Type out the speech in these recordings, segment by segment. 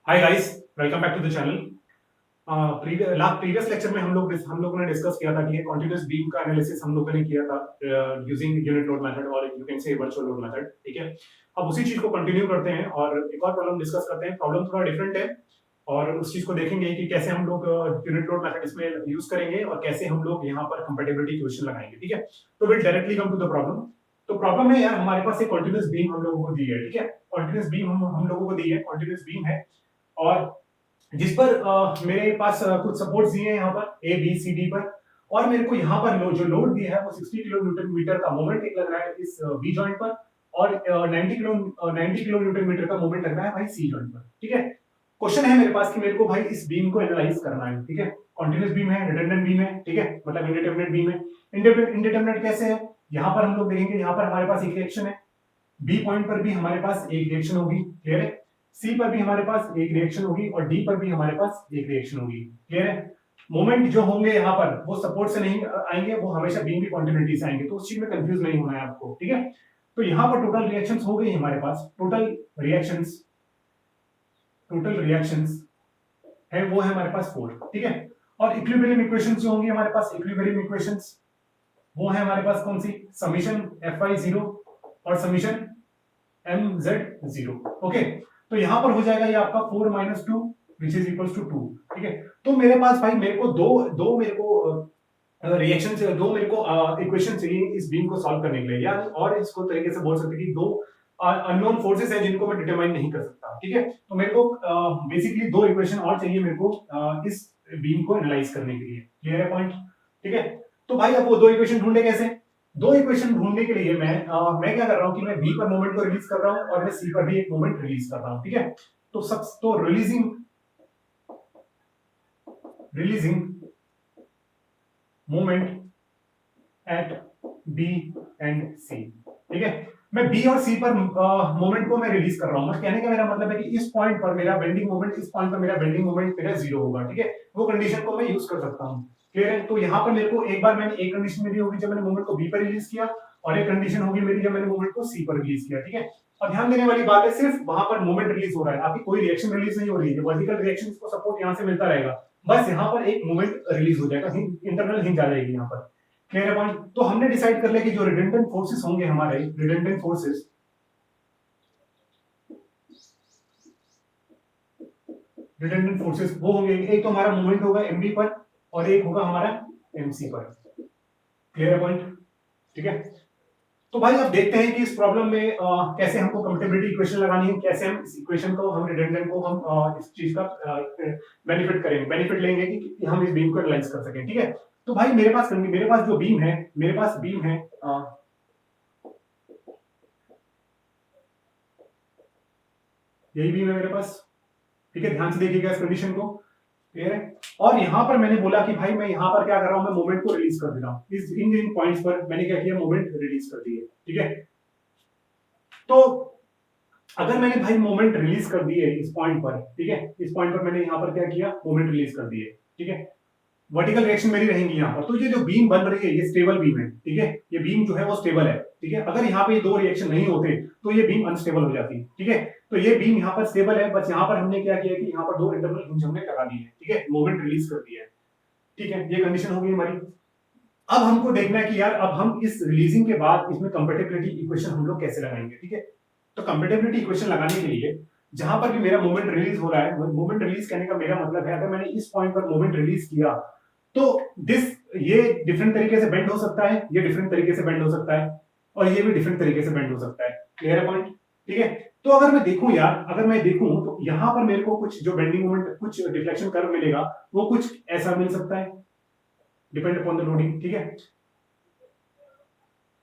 Hi guys, welcome back to the channel. Previous lecture में हम लोगों ने डिस्कस किया था कि कॉन्टिन्यूअस बीम का एनालिसिस हम लोगों ने किया था यूजिंग यूनिट लोड मेथड और you can say virtual load method. ठीक है, अब उसी चीज को कंटिन्यू करते हैं और एक और प्रॉब्लम डिस्कस करते हैं। प्रॉब्लम थोड़ा डिफरेंट है और उस चीज को देखेंगे कि कैसे हम लोग यूनिट लोड मेथड इसमें यूज करेंगे और कैसे हम लोग यहाँ पर कंपेटिबिलिटी इक्वेशन लगाएंगे। ठीक है, तो will directly come to the problem. तो प्रॉब्लम है यार, हमारे पास एक कॉन्टिन्यूअस बीम हम लोगों को दी है। ठीक है, कॉन्टिन्यूअस बीम हम लोगों को दी है, कॉन्टिन्यूअस बीम है और जिस पर मेरे पास कुछ सपोर्ट्स दिए हैं यहाँ पर ए बी सी डी पर, और मेरे को यहाँ पर जो लोड दिया है वो 60 किलो न्यूटन मीटर का मोमेंट एक लग रहा है इस बी जॉइंट पर, और 90 किलो न्यूटन मीटर का मोमेंट लग रहा है भाई सी जॉइंट पर। ठीक है, क्वेश्चन है मेरे पास कि मेरे को भाई इस बीम को एनालाइज करना है। ठीक है, कॉन्टिन्यूअस बीम है, रिडंडेंट बीम है, ठीक है, मतलब इंडिटरमिनेट बीम है। इंडिटरमिनेट कैसे है, यहाँ पर हम लोग देखेंगे, यहाँ पर हमारे पास एक रिएक्शन है, बी पॉइंट पर भी हमारे पास एक रिएक्शन होगी, क्लियर है, सी पर भी हमारे पास एक रिएक्शन होगी और डी पर भी हमारे पास एक रिएक्शन होगी, क्लियर है। मोमेंट जो होंगे यहाँ पर वो सपोर्ट से नहीं आएंगे, वो हमेशा बीम की कॉन्टिन्यूटी से आएंगे, तो उस चीज में कंफ्यूज नहीं होना है आपको। ठीक है, तो यहाँ पर टोटल रिएक्शंस हो गई हमारे पास, टोटल रिएक्शंस है वो है हमारे पास 4। ठीक है, और इक्विलिब्रियम इक्वेशंस जो होंगी हमारे पास, इक्विलिब्रियम इक्वेशंस वो है हमारे पास कौन सी, समीशन Fy0 और समीशन mz0। ओके, तो यहां पर हो जाएगा ये आपका 4 minus 2 which is equals to 2। ठीक है, तो मेरे पास भाई मेरे को दो मेरे को रिएक्शन दो मेरे को इक्वेशन चाहिए इस बीम को सॉल्व करने के लिए, या और इसको तरीके से बोल सकते हैं कि दो अननोन फोर्सेस हैं जिनको मैं डिटरमाइन नहीं कर सकता। ठीक है, तो मेरे को बेसिकली दो इक्वेशन और चाहिए मेरे को इस बीम को एनालाइज करने के लिए, क्लियर है पॉइंट। ठीक है, तो भाई अब वो दो इक्वेशन ढूंढे कैसे, दो इक्वेशन ढूंढने के लिए मैं क्या कर रहा हूं कि मैं बी पर मोमेंट को रिलीज कर रहा हूं और मैं सी पर भी एक मोमेंट रिलीज कर रहा हूं। ठीक है, तो releasing moment at B and C. ठीक है, मैं बी और सी पर मोमेंट को मैं रिलीज कर रहा हूं। कहने का मेरा मतलब है कि इस पॉइंट पर मेरा बेंडिंग मोमेंट, इस पॉइंट पर मेरा बेंडिंग मोमेंट मेरा जीरो होगा। ठीक है, वो कंडीशन को मैं यूज कर सकता हूं, क्लियर है। तो यहाँ पर मेरे को एक बार मैंने एक कंडीशन मेरी होगी जब मैंने मोमेंट को बी पर रिलीज किया, और एक कंडीशन होगी मेरी जब मैंने मोमेंट को सी पर रिलीज किया। ठीक है, और ध्यान देने वाली बात है सिर्फ वहां पर मोमेंट रिलीज हो रहा है, आपकी कोई रिएक्शन रिलीज नहीं हो रही है। वर्टिकल रिएक्शन को सपोर्ट यहाँ से मिलता रहेगा, बस यहाँ पर एक मोमेंट रिलीज हो जाएगा, इंटरनल हिंज आ जाएगी यहाँ पर, क्लियर है पॉइंट। तो हमने डिसाइड कर लिया कि जो रिडंडेंट फोर्सेस होंगे हमारे, रिडंडेंट फोर्सेस वो होंगे, एक तो हमारा मोमेंट होगा एमबी पर और एक होगा हमारा एमसी पर, क्लियर है पॉइंट। ठीक है, तो भाई अब देखते हैं कि इस प्रॉब्लम में कैसे हमको कंपेटिबिलिटी इक्वेशन लगानी है, कैसे हम इस इक्वेशन को, हम रिडंडेंट को हम इस चीज का बेनिफिट करेंगे, बेनिफिट लेंगे कि हम इस बीम को एनालाइज कर सकें। ठीक है, तो भाई मेरे पास जो बीम है, मेरे पास बीम है यही बीम है मेरे पास। ठीक है, ध्यान से देखिएगा इस कंडीशन को, क्लियर है। और यहां पर मैंने बोला कि भाई मैं यहां पर क्या कर रहा हूं, मैं मोमेंट को रिलीज कर दे रहा हूं इस इन पॉइंट्स पर, मैंने क्या किया, मोमेंट रिलीज कर दिए। ठीक है, तो अगर मैंने भाई मोमेंट रिलीज कर दिए इस पॉइंट पर, ठीक है, इस पॉइंट पर मैंने यहां पर क्या किया, मोमेंट रिलीज कर दिए। ठीक है, वर्टिकल रिएक्शन मेरी रहेंगी यहाँ पर, तो ये जो बीम बन रही है ये स्टेबल बीम है। ठीक है, ये बीम जो है वो स्टेबल है। ठीक है, अगर यहाँ पे ये दो रिएक्शन नहीं होते तो ये बीम अनस्टेबल हो जाती। ठीक है, तो ये बीम यहाँ पर स्टेबल है, बस यहाँ पर हमने क्या किया कि यहाँ पर दो इंटरनल हिंज हमने लगा दी है। ठीक है, मोमेंट रिलीज कर दिया है। ठीक है, ये कंडीशन होगी हमारी। अब हमको देखना है कि यार अब हम इस रिलीजिंग के बाद इसमें कंपेटिबिलिटी इक्वेशन हम लोग कैसे लगाएंगे। ठीक है, तो कंपेटिबिलिटी इक्वेशन लगाने के लिए जहां पर भी मेरा मोमेंट रिलीज हो रहा है, मोमेंट रिलीज करने का मेरा मतलब है अगर मैंने इस पॉइंट पर मोमेंट रिलीज किया तो दिस ये डिफरेंट तरीके से बेंड हो सकता है, ये डिफरेंट तरीके से बेंड हो सकता है, और ये भी डिफरेंट तरीके से बेंड हो सकता है, क्लियर है पॉइंट। ठीक है, तो अगर मैं देखूं यार, अगर मैं देखूं तो यहां पर मेरे को कुछ जो बेंडिंग मोमेंट, कुछ डिफ्लेक्शन कर्व मिलेगा, वो कुछ ऐसा मिल सकता है, डिपेंड अपॉन द लोडिंग। ठीक है,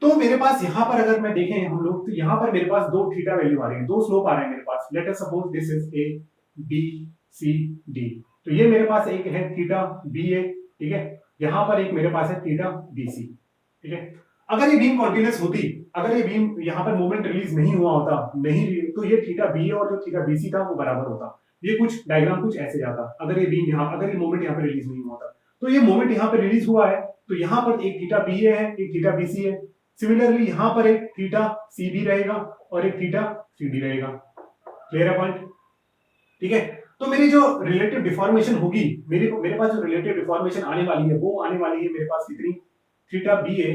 तो मेरे पास यहां पर अगर मैं देखें हम लोग, तो यहां पर मेरे पास दो थीटा वैल्यू आ रही है, दो स्लोप आ रहे हैं मेरे पास। Let us suppose this is A B C D, तो ये मेरे पास एक है थीटा बी ए। ठीक है, यहां पर एक मेरे पास है थीटा बी सी। ठीक है, अगर ये बीम कॉन्टिन्यूस होती, अगर ये बीम यहां पर मोमेंट रिलीज नहीं हुआ होता, नहीं, तो ये थीटा बी और जो थीटा बी सी था वो बराबर होता। ये कुछ डायग्राम कुछ ऐसे जाता अगर ये बीम यहां, अगर ये मोमेंट यहां पर रिलीज नहीं हुआ था। तो ये मोमेंट यहां पर रिलीज हुआ है, तो यहां पर एक थीटा बी ए है, एक थीटा बी सी है। सिमिलरली यहां पर एक थीटा सी बी रहेगा और एक थीटा सी डी रहेगा, क्लियर है पॉइंट। ठीक है, तो मेरी जो रिलेटिव डिफॉर्मेशन होगी, मेरे पास जो रिलेटिव डिफॉर्मेशन आने वाली है वो आने वाली है मेरे पास कितनी, theta B A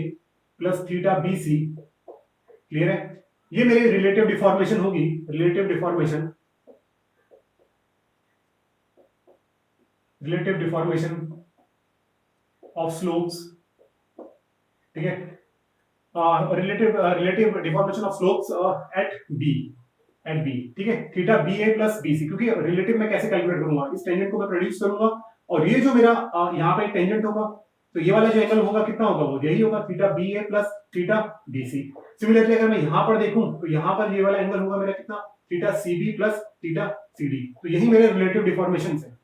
plus theta B C. Clear है? ये मेरी रिलेटिव डिफॉर्मेशन होगी, रिलेटिव डिफॉर्मेशन ऑफ स्लोप्स। ठीक है, relative deformation of slopes at B. ठीक है, theta B A plus B C, क्योंकि रिलेटिव मैं कैसे कैलकुलेट करूंगा, इस टेंजेंट को मैं प्रोड्यूस करूंगा और ये जो मेरा यहाँ पे एक टेंजेंट होगा, तो ये वाला जो एंगल होगा कितना होगा, वो यही होगा, theta B A plus theta B C. Similarly अगर मैं यहाँ पर देखूं तो यहाँ पर ये वाला एंगल होगा मेरा कितना, theta C B plus theta C D. तो यही मेरे रिलेटिव डिफॉर्मेशन है।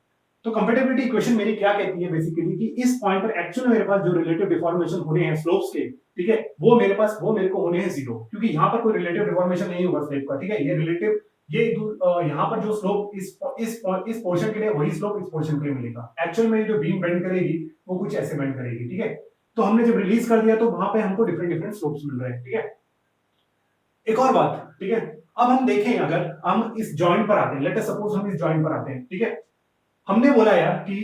तो कंपैटिबिलिटी इक्वेशन मेरी क्या कहती है बेसिकली, कि इस पॉइंट पर एक्चुअल मेरे पास जो रिलेटिव डिफॉर्मेशन होने हैं स्लोप्स के, ठीक है, वो मेरे को होने हैं जीरो, क्योंकि यहाँ पर कोई रिलेटिव डिफॉर्मेशन नहीं होगा स्लोप का। ठीक है, ये रिलेटिव, ये यहाँ पर जो स्लोप इस पोर्शन के लिए, वही स्लोप इस पोर्शन के लिए मिलेगा। एक्चुअल में जो बीम बेंड करेगी वो कुछ ऐसे बेंड करेगी। ठीक है, तो हमने जब रिलीज कर दिया तो वहां पे हमको डिफरेंट डिफरेंट स्लोप्स मिल रहे हैं। ठीक है, एक और बात, ठीक है, अब हम देखें, अगर हम इस जॉइंट पर आते हैं, लेट अस सपोज हम इस जॉइंट पर आते हैं। ठीक है, हमने बोला यार कि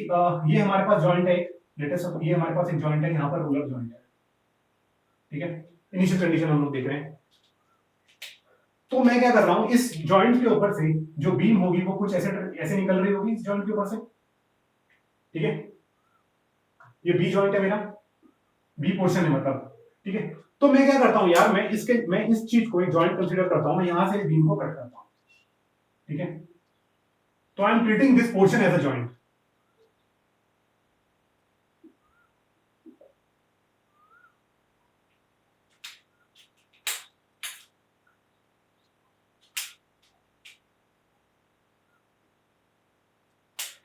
ये हमारे पास जॉइंट है, लेट अस ये हमारे पास एक जॉइंट है, यहाँ पर रोलर जॉइंट है। ठीक है, इनिशियल कंडीशन हम लोग देख रहे हैं। तो मैं क्या कर रहा हूं, इस जॉइंट के ऊपर से जो बीम होगी वो कुछ ऐसे ऐसे निकल रही होगी इस जॉइंट के ऊपर से। ठीक है, ये बी जॉइंट है मेरा, बी पोर्शन है मतलब। ठीक है, तो मैं क्या करता हूं यार, मैं इस चीज को एक जॉइंट कंसीडर करता हूं, मैं यहां से बीम को कट करता हूं। ठीक है, तो I am treating this portion as a joint.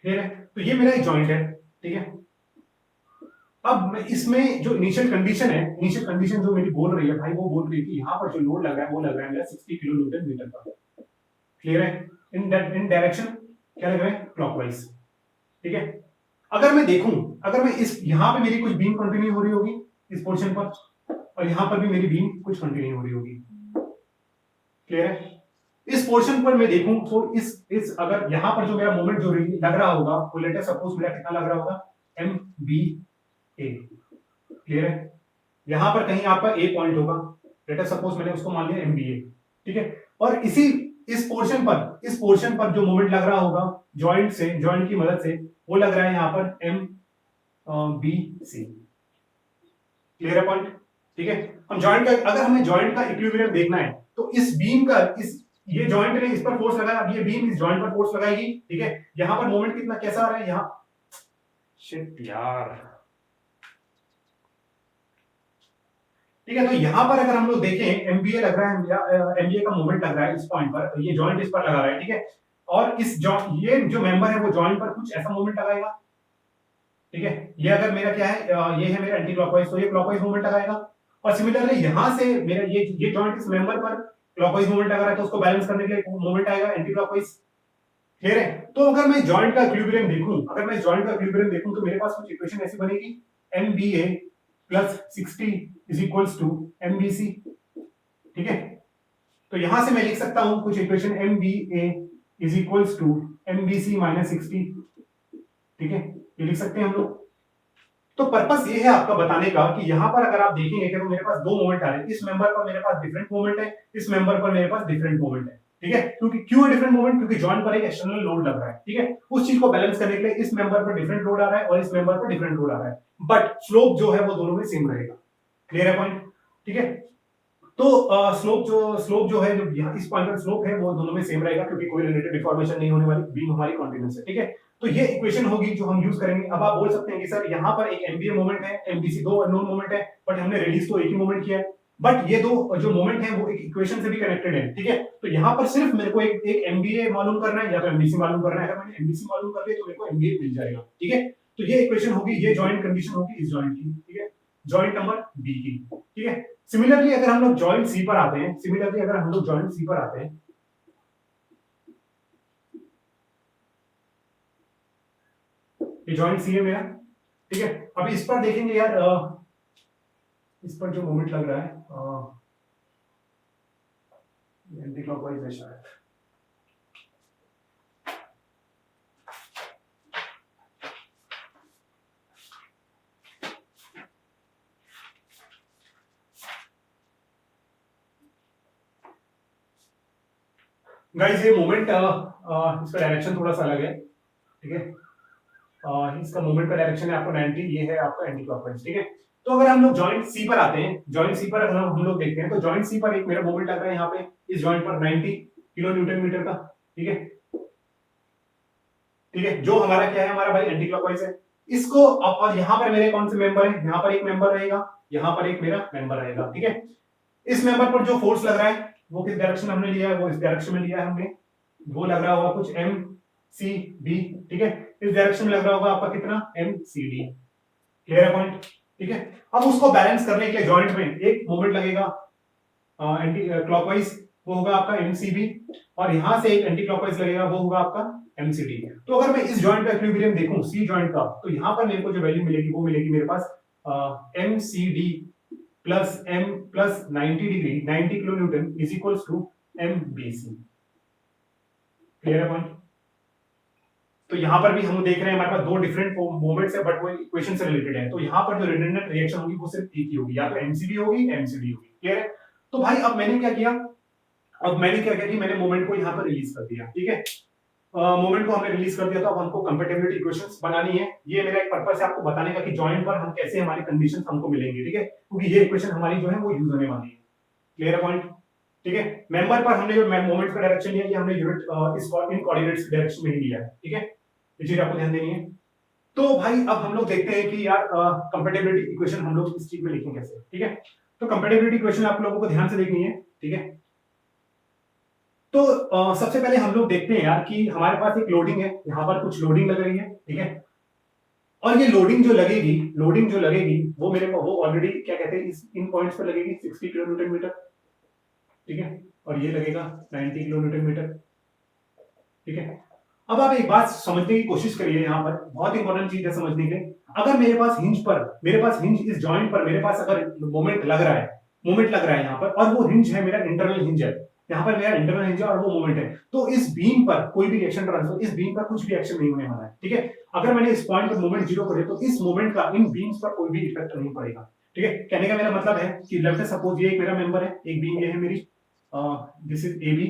Clear है? तो ये मेरा एक जॉइंट है। ठीक है, अब मैं इसमें जो इनिशियल कंडीशन है, इनिशियल कंडीशन जो मेरी बोल रही है भाई, वो बोल रही है कि यहाँ पर जो लोड लग रहा है वो लग रहा है मेरा 60 किलो न्यूटन मीटर का। क्लियर है? इन डायरेक्शन क्या लग रहा है, क्लॉकवाइज। ठीक है, अगर मैं देखूं, अगर मैं इस यहाँ पे मेरी कुछ बीम कंटिन्यू हो रही होगी इस पोर्शन पर, और यहाँ पर भी मेरी बीम कुछ कंटिन्यू हो रही होगी। क्लियर है? इस पोर्शन पर मैं देखूं तो इस अगर यहाँ पर जो मेरा मोमेंट जो लग रहा होगा वो लेट अस सपोज मेरा कितना लग रहा होगा, एम बी ए। क्लियर है? यहां पर कहीं आपका ए पॉइंट होगा, लेट अस सपोज मैंने उसको मान लिया एम बी ए। ठीक है, और इस पोर्शन पर जो मोमेंट लग रहा होगा जॉइंट की मदद से, वो लग रहा है यहाँ पर एम बी सी। क्लियर है पॉइंट? ठीक है, हम जॉइंट का, अगर हमें जॉइंट का इक्विलिब्रियम देखना है तो इस बीम का, ये जॉइंट ने इस पर फोर्स लगाया, अब ये बीम इस जॉइंट पर फोर्स लगाएगी। ठीक है, यहां पर मोमेंट कितना कैसा आ रहा है, यहाँ शिट यार। ठीक है, तो यहां पर अगर हम लोग देखें, एमबीए लग रहा है, एमबीए का मोमेंट लग रहा है इस पॉइंट पर, ये जॉइंट इस पर लगा रहा है। ठीक है, और ये जो मेंबर है वो जॉइंट पर कुछ ऐसा मोमेंट लगाएगा। ठीक है, ये अगर मेरा क्या है, ये है मेरा एंटी क्लॉकवाइज, तो ये क्लॉकवाइज मूवमेंट लगाएगा। और सिमिलरली यहां से मेरा ये जॉइंट इस मेंबर पर क्लॉकवाइज मूवमेंट लगा रहा है, तो उसको बैलेंस करने के लिए मूवमेंट आएगा एंटी क्लॉकवाइज। क्लियर है? तो अगर मैं जॉइंट का इक्विलिब्रियम देखूं, तो मेरे पास कुछ इक्वेशन ऐसी बनेगी, M B A plus 60 is equals to M B C. ठीक है, तो यहां से मैं लिख सकता हूं कुछ equation, M B A is equals to M B C minus 60। ठीक है, ये लिख सकते हैं हम लोग। तो पर्पस ये है आपका बताने का कि यहां पर अगर आप देखेंगे कि तो मेरे पास दो मोमेंट आ रहे हैं, इस मेंबर पर मेरे पास डिफरेंट मोमेंट है, इस मेंबर पर मेरे पास डिफरेंट मोमेंट है। ठीक है, क्योंकि क्यों है डिफरेंट मोमेंट, क्योंकि जॉइंट पर एक एक्सटर्नल लोड लग रहा है। ठीक है, उस चीज को बैलेंस करने के लिए इस मेंबर पर डिफरेंट लोड आ रहा है और इस मेंबर पर डिफरेंट लोड आ रहा है, बट स्लोप जो है वो दोनों में सेम रहेगा। क्लियर है पॉइंट? ठीक है, तो स्लोप जो है, जो यहाँ इस पॉइंट पर स्लोप है वो दोनों में सेम रहेगा, क्योंकि कोई रिलेटेड डिफॉर्मेशन नहीं होने वाली, बीम हमारी कॉन्टिन्यूअस है। ठीक है, तो ये इक्वेशन होगी जो हम यूज करेंगे। अब आप बोल सकते हैं कि सर यहाँ पर एक एमबीए मोमेंट है, एमबीसी दो अननोन मोमेंट है, बट हमने रिलीज तो एक ही मोमेंट किया है, बट ये दो जो मोमेंट है वो एक इक्वेशन से भी कनेक्टेड है। ठीक है, तो यहाँ पर सिर्फ मेरे को एक एमबीए मालूम करना है या तो एमबीसी मालूम करना है। अगर मैंने एमबीसी मालूम कर लिया तो मेरे को एमबीए मिल जाएगा। ठीक है, तो ये इक्वेशन होगी, ये जॉइंट कंडीशन होगी इस जॉइंट की। ठीक है, जॉइंट नंबर बी की। ठीक है, सिमिलरली अगर हम लोग जॉइंट सी पर आते हैं, ये जॉइंट सी है मेरा। ठीक है, अब इस पर देखेंगे यार, इस पर जो मोमेंट लग रहा है एंटी क्लॉकवाइज है शायद। गाइस ये मोमेंट इसका डायरेक्शन थोड़ा सा अलग है, ठीक है। इसका मोमेंट का डायरेक्शन है आपको 90, ये है आपका एंटी क्लॉकवाइज, ठीक है। तो अगर हम लोग जॉइंट सी पर आते हैं, जॉइंट सी पर अगर हम लोग देखते हैं तो जॉइंट सी पर एक मेरा मोमेंट लग रहा है यहाँ पे इस जॉइंट पर 90 किलो न्यूटन मीटर का, ठीक है। ठीक है, जो हमारा क्या है, हमारा भाई एंटी क्लॉकवाइज है। इसको अब और यहाँ पर मेरे कौन से मेंबर है, यहाँ पर एक मेंबर रहेगा, यहाँ पर एक मेरा मेंबर रहेगा, ठीक है। इस मेंबर पर जो फोर्स लग रहा है वो किस डायरेक्शन में हमने लिया है, वो इस डायरेक्शन में लिया है हमने, वो लग रहा होगा कुछ एम सी बी, ठीक है। इस डायरेक्शन में लग रहा होगा आपका कितना एम सी डी, क्लियर है पॉइंट, ठीक है। अब उसको बैलेंस करने के लिए जॉइंट में एक मोमेंट लगेगा एंटी क्लॉकवाइज, वो होगा आपका एमसीबी, और यहां से एक एंटी क्लॉकवाइज लगेगा, वो होगा आपका एमसीडी। तो अगर मैं इस जॉइंट का इक्विलिब्रियम देखूं सी जॉइंट का, तो यहां पर मेरे को जो वैल्यू मिलेगी वो मिलेगी मेरे पास MCD plus M plus 90 degree 90 kilo newton is equals to MBC, clear है पॉइंट। तो यहां पर भी हम देख रहे हैं हमारे पास दो डिफरेंट मोमेंट्स है, बट वो इक्वेशन से रिलेटेड है। तो यहां पर जो रिडंडेंट रिएक्शन होगी वो सिर्फ एक ही होगी, या तो एमसीबी होगी एमसीडी होगी, क्लियर है। तो भाई अब मैंने क्या किया, अब मैंने क्या किया कि मैंने मोमेंट को यहाँ पर रिलीज कर दिया, ठीक है। मोमेंट को हमने रिलीज कर दिया, तो अब हमको कंपैटिबिलिटी इक्वेशंस बनानी है। ये मेरा एक पर्पस है आपको बताने का कि जॉइंट पर हम कैसे हमारी कंडीशंस हमको मिलेंगे, ठीक है, क्योंकि ये इक्वेशन हमारी जो है वो यूज होने वाली है, क्लियर है पॉइंट, ठीक है। मेंबर पर हमने जो मोमेंट का डायरेक्शन लिया, ये हमने यूनिट इस इन कोऑर्डिनेट्स के डायरेक्शन में ही लिया है, ठीक है। ये चीज आपको ध्यान देनी है। तो भाई अब हम लोग देखते हैं कि यार कंपैटिबिलिटी इक्वेशन हम लोग इस चीज में लिखेंगे कैसे, ठीक है। तो कंपैटिबिलिटी इक्वेशन आप लोगों को ध्यान से देखनी है, ठीक है। तो सबसे पहले हम लोग देखते हैं यार कि हमारे पास एक लोडिंग है, यहाँ पर कुछ लोडिंग लग रही है, ठीक है। और ये लोडिंग जो लगेगी वो मेरे को वो ऑलरेडी क्या कहते हैं इस इन पॉइंट्स पर लगेगी 60 किलो न्यूटन मीटर, ठीक है। और ये लगेगा 90 किलो न्यूटन मीटर, ठीक है। अब आप एक बात समझने की कोशिश करिए, यहाँ पर बहुत इंपॉर्टेंट चीज है समझने के। अगर मेरे पास हिंज इस जॉइंट पर मेरे पास अगर मोमेंट लग रहा है यहाँ पर, और वो हिंज है मेरा इंटरनल हिंज है, यहाँ पर मेरा इंटरनल हिंज है और वो मोमेंट है, तो इस बीम पर कोई भी रिएक्शन ट्रांसफर, इस बीम पर कुछ भी एक्शन नहीं होने वाला है, ठीक है। अगर मैंने इस पॉइंट पर मोमेंट जीरो करे तो इस मोमेंट का इन बीम्स पर कोई भी इफेक्ट नहीं पड़ेगा, ठीक है। कहने का मेरा मतलब है कि लेफ्ट से सपोज ये एक मेरा मेंबर है, एक बीम ये है मेरी, दिस इज ए बी,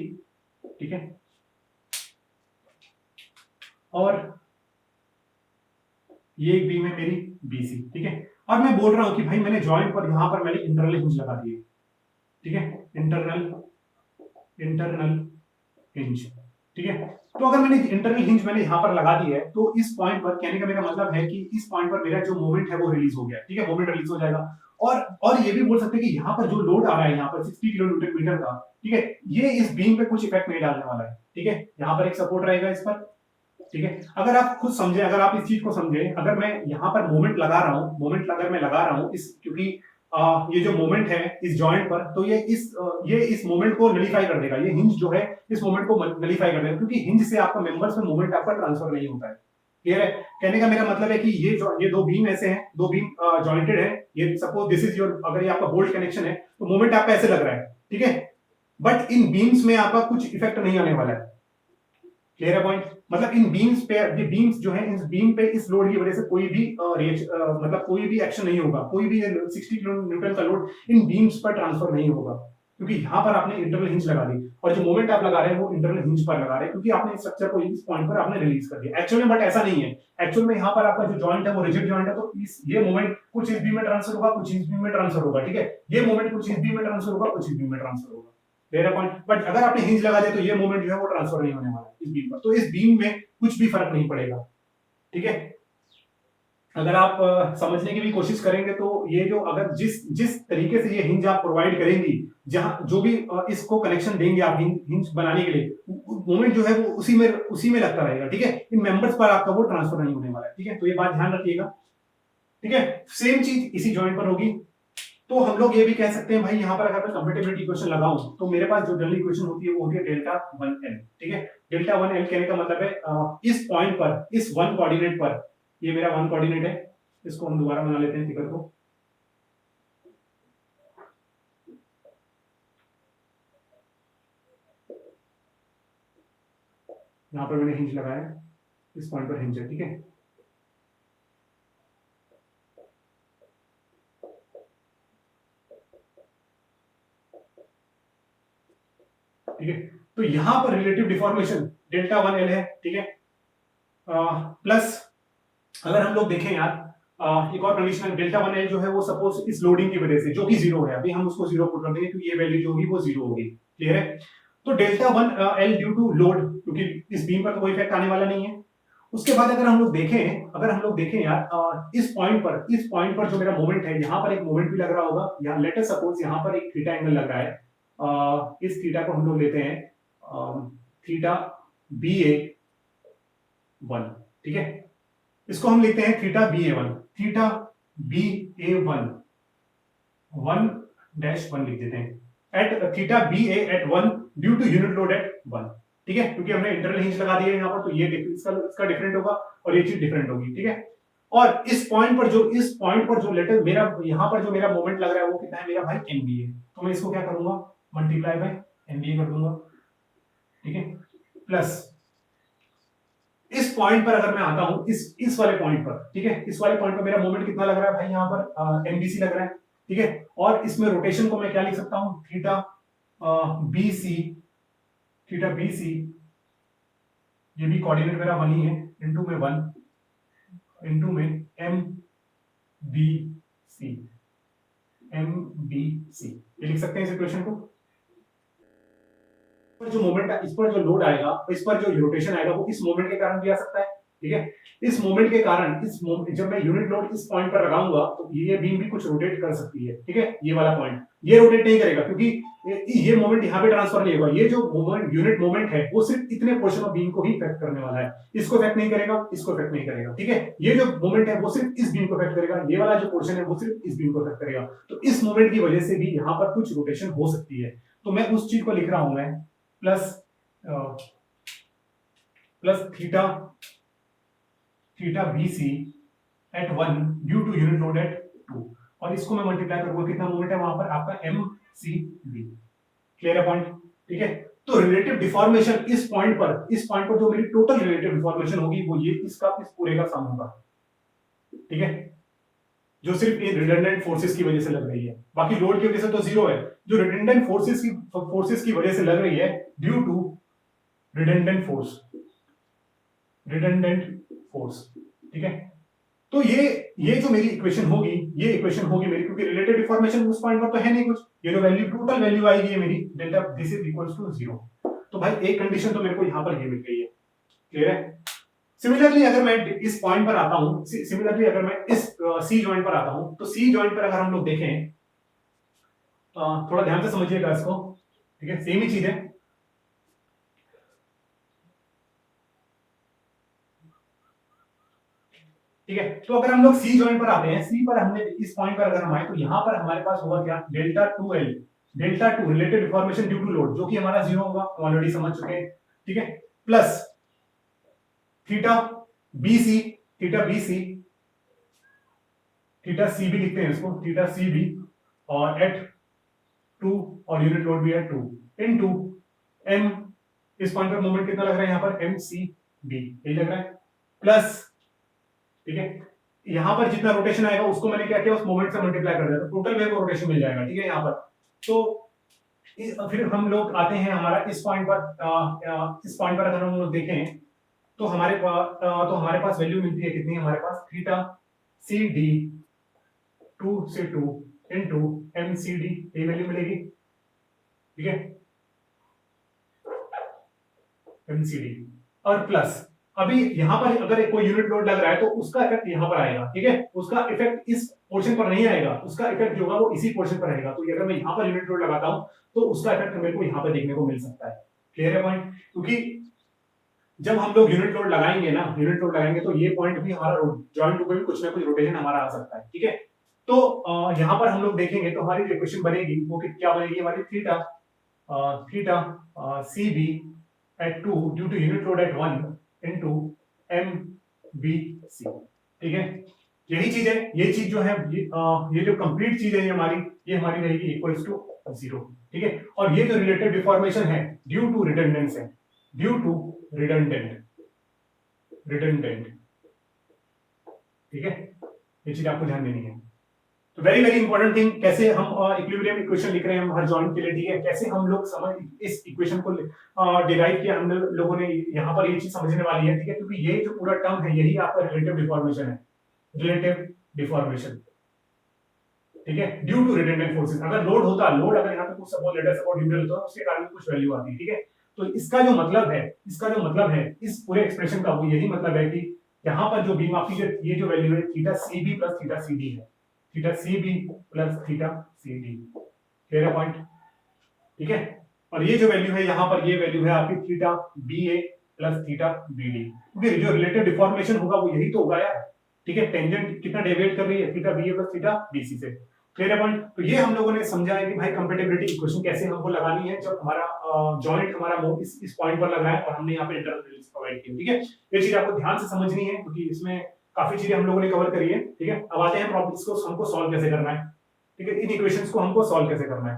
ठीक है। और ये एक बीम है मेरी बीसी, ठीक है। और मैं बोल रहा हूं कि भाई मैंने जॉइंट पर यहां पर मैंने इंटरनल हिंज लगा दिए, ठीक है। इंटरनल हिंज, ठीक है। तो अगर मैंने इंटरनल हिंज मैंने यहां पर लगा दी है, तो इस पॉइंट पर कहने का मेरा मतलब है कि इस पॉइंट पर मेरा जो मोमेंट है वो रिलीज हो गया, ठीक है, मोमेंट रिलीज हो जाएगा। और ये भी बोल सकते हैं कि यहाँ पर जो लोड आ रहा है यहाँ पर 60 किलो न्यूटन मीटर का, ठीक है, ये इस बीम पे कुछ इफेक्ट नहीं डालने वाला है, ठीक है। यहाँ पर एक सपोर्ट रहेगा इस पर, ठीक है। अगर आप खुद समझे, अगर आप इस चीज को समझे, अगर मैं यहाँ पर मोमेंट लगा रहा हूँ, अगर मैं लगा रहा हूँ इस, क्योंकि ये जो मोमेंट है इस जॉइंट पर, तो ये इस मोमेंट को नलीफाई कर देगा, ये हिंज जो है इस मोमेंट को नलीफाई कर देगा, क्योंकि हिंज से आपका मेंबर्स में मोमेंट आपका ट्रांसफर नहीं होता है, क्लियर है। कहने का मेरा मतलब है कि ये दो बीम ऐसे हैं, दो बीम जॉइंटेड है, ये सपोज दिस इज योर, अगर ये आपका बोल्ट कनेक्शन है तो मोमेंट आपका ऐसे लग रहा है, ठीक है। बट इन बीम्स में आपका कुछ इफेक्ट नहीं आने वाला है, क्लियर है पॉइंट। मतलब इन बीम्स पे, ये बीम्स जो है इस बीम पे इस लोड की वजह से कोई भी मतलब कोई भी एक्शन नहीं होगा, कोई भी 60 किलो न्यूटन का लोड इन बीम्स पर ट्रांसफर नहीं होगा, क्योंकि यहाँ पर आपने इंटरनल हिंज लगा दी, और जो मोमेंट आप लगा रहे हैं वो इंटरनल हिंज पर लगा रहे हैं, क्योंकि आपने स्ट्रक्चर को इस पॉइंट पर आपने रिलीज कर दिया एक्चुअल में। बट ऐसा नहीं है, एक्चुअल में यहाँ पर आपका जो जॉइंट है वो रिजिड जॉइंट है, तो इस ये मोमेंट कुछ इस बीम में ट्रांसफर होगा, कुछ इस बीम में ट्रांसफर होगा, ठीक है। ये मोमेंट कुछ इस बीम में ट्रांसफर होगा, कुछ इस बीम में ट्रांसफर होगा, क्लियर पॉइंट। बट अगर आपने हिंज लगा दिया तो ये मोमेंट जो है वो ट्रांसफर नहीं होने वाला इस बीम पर, तो इस बीम में कुछ भी फर्क नहीं पड़ेगा, ठीक है। अगर आप समझने की भी कोशिश करेंगे तो ये जो अगर जिस जिस तरीके से ये हिंज आप प्रोवाइड करेंगी, जहां जो भी इसको कनेक्शन देंगे आप हिंज बनाने के लिए, मोमेंट जो है वो उसी में लगता रहेगा, ठीक है। इन मेंबर्स पर आपका वो ट्रांसफर नहीं होने वाला है, ठीक है। तो ये बात ध्यान रखिएगा, ठीक है। सेम चीज इसी जॉइंट पर होगी। तो हम लोग ये भी कह सकते हैं भाई, यहाँ पर अगर मैं कंपैटिबिलिटी इक्वेशन लगाऊं तो मेरे पास जो जनरल इक्वेशन होती है वो होती है डेल्टा 1L, ठीक है। डेल्टा 1L कहने का मतलब है इस पॉइंट पर, इस वन कोऑर्डिनेट पर, ये मेरा वन कोऑर्डिनेट है, इसको हम दोबारा बना लेते हैं फिगर को। यहाँ पर मैंने हिंज लगाया, इस पॉइंट पर हिंज है, ठीक है। ठीक है, तो यहां पर रिलेटिव डिफॉर्मेशन डेल्टा 1L है, ठीक है। प्लस अगर हम लोग देखें यार, एक और कंडीशन है, डेल्टा 1L जो है वो सपोज इस लोडिंग की वजह से, जो कि जीरो है, अभी हम उसको जीरो पुट कर देंगे क्योंकि ये वैल्यू जो होगी वो जीरो होगी, क्लियर है। तो delta 1L due to load, क्योंकि इस बीम पर तो कोई इफेक्ट आने वाला नहीं है। उसके बाद अगर हम लोग देखें यार, इस पॉइंट पर जो मेरा मोमेंट है, यहाँ पर एक मोमेंट भी लग रहा होगा, यहाँ लेट अस सपोज यहाँ पर एक थीटा एंगल लग रहा है, इस थीटा को हम लोग लेते हैं थीटा BA1, ठीक है। इसको हम लिखते हैं थीटा BA1, थीटा BA1 1-1 लिख देते हैं at theta BA at 1 due to unit load at 1, ठीक है, क्योंकि हमने इंटरनल हिंज लगा दिया है यहाँ पर, तो ये इसका डिफरेंट होगा और ये चीज डिफरेंट होगी, ठीक है। और इस पॉइंट पर जो लेटर मेरा यहाँ पर जो मेरा मोमेंट लग रहा है वो कितना है मेरा भाई MBA, तो मैं इसको क्या करूंगा मल्टीप्लाई बाय MBA कर दूंगा, ठीक है। प्लस इस पॉइंट पर अगर मैं आता हूं इस वाले पॉइंट पर, ठीक है, इस वाले पॉइंट पर मेरा मोमेंट कितना लग रहा है भाई, यहाँ पर MBC लग रहा है, ठीक है। और इसमें रोटेशन को मैं क्या लिख सकता हूं, थीटा BC, थीटा BC, ये भी कोऑर्डिनेट मेरा 1 ही है, इनटू में 1 इनटू में MBC, ये लिख सकते हैं इस इक्वेशन को। जो मोमेंट, इस पर जो लोड आएगा, इस पर जो रोटेशन आएगा वो इस मोमेंट के कारण भी आ सकता है, ठीक है। इस मोमेंट के कारण जब मैं यूनिट लोड इस पॉइंट पर लगाऊंगा तो ये बीम भी कुछ रोटेट कर सकती है, ठीक है। ये वाला पॉइंट ये रोटेट नहीं करेगा क्योंकि ये मोमेंट यहाँ पे ट्रांसफर नहीं होगा, ये जो मोमेंट यूनिट मोमेंट है वो सिर्फ इतने पोर्शन ऑफ बीम को ही इफेक्ट करने वाला है, इसको इफेक्ट नहीं करेगा, इसको इफेक्ट नहीं करेगा, ठीक है। ये जो मोमेंट है वो सिर्फ इस बीम को इफेक्ट करेगा, ये वाला जो पोर्शन है वो सिर्फ इस बीम को इफेक्ट करेगा। तो इस मोमेंट की वजह से भी यहाँ पर कुछ रोटेशन हो सकती है, तो मैं उस चीज को लिख रहा हूं मैं plus theta BC at 1 due to unit load at 2, और इसको मैं मल्टीप्लाई करूंगा, कितना मोमेंट है वहां पर आपका MCB, क्लियर है पॉइंट, ठीक है। तो रिलेटिव डिफॉर्मेशन इस पॉइंट पर जो मेरी टोटल रिलेटिव डिफॉर्मेशन होगी वो ये इसका इस पूरे का सम होगा, ठीक है, जो सिर्फ ये रिडंडेंट फोर्सेस की वजह से लग रही है, बाकी लोड की वजह से तो जीरो है, जो रिडंडेंट फोर्सेस की वजह से लग रही है ड्यू टू रिडंडेंट फोर्स, ठीक है। तो ये जो मेरी इक्वेशन होगी, ये इक्वेशन होगी मेरी, क्योंकि रिलेटिव डिफॉर्मेशन उस पॉइंट पर तो है नहीं कुछ, ये जो वैल्यू टोटल वैल्यू आएगी है मेरी delta this is equals to 0, तो भाई एक कंडीशन तो मेरे को यहां पर ये मिल गई है, क्लियर है। सिमिलरली अगर मैं इस पॉइंट पर आता हूं, सिमिलरली अगर मैं इस सी जॉइंट पर आता हूं, तो सी जॉइंट पर अगर हम लोग देखें, थोड़ा ध्यान से समझिएगा इसको, ठीक है, सेम ही चीज है, ठीक है। तो अगर हम लोग सी जॉइंट पर आते हैं, सी पर हमने इस पॉइंट पर अगर हम आए तो यहां पर हमारे पास होगा क्या, delta 2L, delta 2 relative deformation due to load, जो कि हमारा जीरो होगा, हम ऑलरेडी समझ चुके हैं, ठीक है। Plus theta BC, theta BC, theta CB लिखते हैं इसको, थीटा CB, और एट 2, और यूनिट लोड भी है 2 इनटू M, इस पॉइंट पर मोमेंट कितना लग रहा है यहाँ पर MCB, यही लग रहा है, प्लस, ठीक है, यहां पर जितना रोटेशन आएगा उसको मैंने क्या किया, उस मोमेंट से मल्टीप्लाई कर दिया, तो टोटल मेरे को रोटेशन मिल जाएगा, ठीक है, यहाँ पर। तो फिर हम लोग आते हैं हमारा इस पॉइंट पर अगर हम लोग देखें तो हमारे पास वैल्यू मिलती है कितनी, हमारे पास थीटा CD 2 से 2 इनटू MCD, ये वैल्यू मिलेगी, ठीक है, MCD, और प्लस अभी यहां पर अगर कोई यूनिट लोड लग रहा है तो उसका इफेक्ट यहां पर आएगा, ठीक है, उसका इफेक्ट इस पोर्शन पर नहीं आएगा, उसका इफेक्ट जो होगा वो इसी पोर्शन पर रहेगा, तो अगर मैं यहां पर यूनिट लोड लगाता हूं तो उसका इफेक्ट मेरे को यहां पर देखने को मिल सकता है, क्लियर है पॉइंट, क्योंकि जब हम लोग यूनिट लोड लगाएंगे तो ये पॉइंट भी हमारा जॉइंट पे भी कुछ ना कुछ रोटेशन हमारा आ सकता है, ठीक है। तो यहां पर हम लोग देखेंगे तो हमारी जो इक्वेशन बनेगी वो क्या बनेगी, हमारी theta CB at 2 due to unit load at 1 into MBC, ठीक है। यही चीज है, ये चीज जो है, ये जो कंप्लीट चीज है ये हमारी रहेगी इक्वल्स टू 0, ठीक है। और ये जो रिलेटिव डिफॉर्मेशन है ड्यू टू रिडंडेंस है, ड्यू टू रिडंडेंट, ठीक है, ये चीज आपको ध्यान देनी है। तो वेरी वेरी इंपॉर्टेंट थिंग, कैसे हम इक्विलिब्रियम इक्वेशन लिख रहे हैं हम हर जॉइंट के लिए, ठीक है, कैसे हम लोग समझ इस इक्वेशन को डिराइव किया हम लोगों ने, यहाँ पर ये चीज समझने वाली है, ठीक है, क्योंकि ये जो पूरा टर्म है यही आपका रिलेटिव डिफॉर्मेशन है, रिलेटिव डिफॉर्मेशन, ठीक है, ड्यू टू रिडंडेंट फोर्सेस। अगर लोड होता, लोड अगर यहाँ पे कुछ सपोज लेटर सपोर्ट न्यूट्रल होता है, उसके कारण कुछ वैल्यू आती है, ठीक है, तो इसका जो मतलब है, इस पूरे एक्सप्रेशन का वो यही मतलब है कि यहाँ पर जो बीम आपकी ये जो वैल्यू है theta C B plus theta C D है, theta C B plus theta C D, clear है पॉइंट, ठीक है, और ये जो वैल्यू है यहाँ पर ये वैल्यू है आपकी theta B A plus theta B D, क्योंकि जो रिलेटिव डिफॉर्मेशन होगा वो यही तो होगा यार, ठीक है, टेंजेंट कितना डेविएट कर रही है, theta B A plus theta B सी से, क्लियर है पॉइंट। तो ये हम लोगों ने समझा है कि भाई कंपैटिबिलिटी इक्वेशन कैसे हमको लगानी है जब हमारा जॉइंट हमारा इस पॉइंट पर लग रहा है और हमने यहाँ पे इंटरनल रिलेशन प्रोवाइड की, ठीक है, ये चीज आपको ध्यान से समझनी है क्योंकि इसमें काफी चीजें हम लोगों ने कवर करी है, ठीक है। अब आते हैं प्रॉब्लम्स को हमको सॉल्व कैसे करना है, ठीक है, इन इक्वेशंस को हमको सॉल्व कैसे करना है।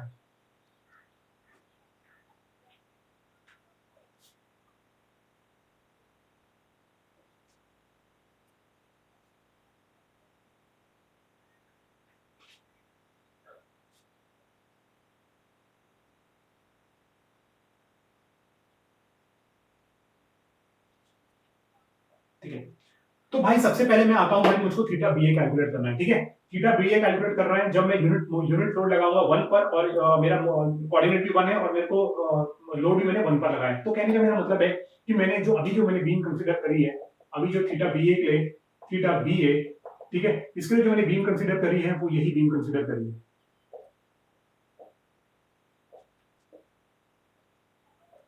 ठीक है, तो भाई सबसे पहले मैं आता हूं भाई, मुझको थीटा बी ए कैलकुलेट करना है, ठीक है, थीटा बी ए कैलकुलेट कर रहे हैं जब मैं यूनिट लोड लगाऊंगा 1 पर और मेरा कोऑर्डिनेट भी 1 है और मेरे को लोड भी मैंने 1 पर लगाया है, तो कहने का मेरा मतलब है कि मैंने जो मैंने बीम कंसीडर करी है अभी जो थीटा बी ए के लिए, थीटा बी ए, ठीक है, इसके लिए जो मैंने बीम कंसीडर करी है वो यही बीम कंसीडर करी है,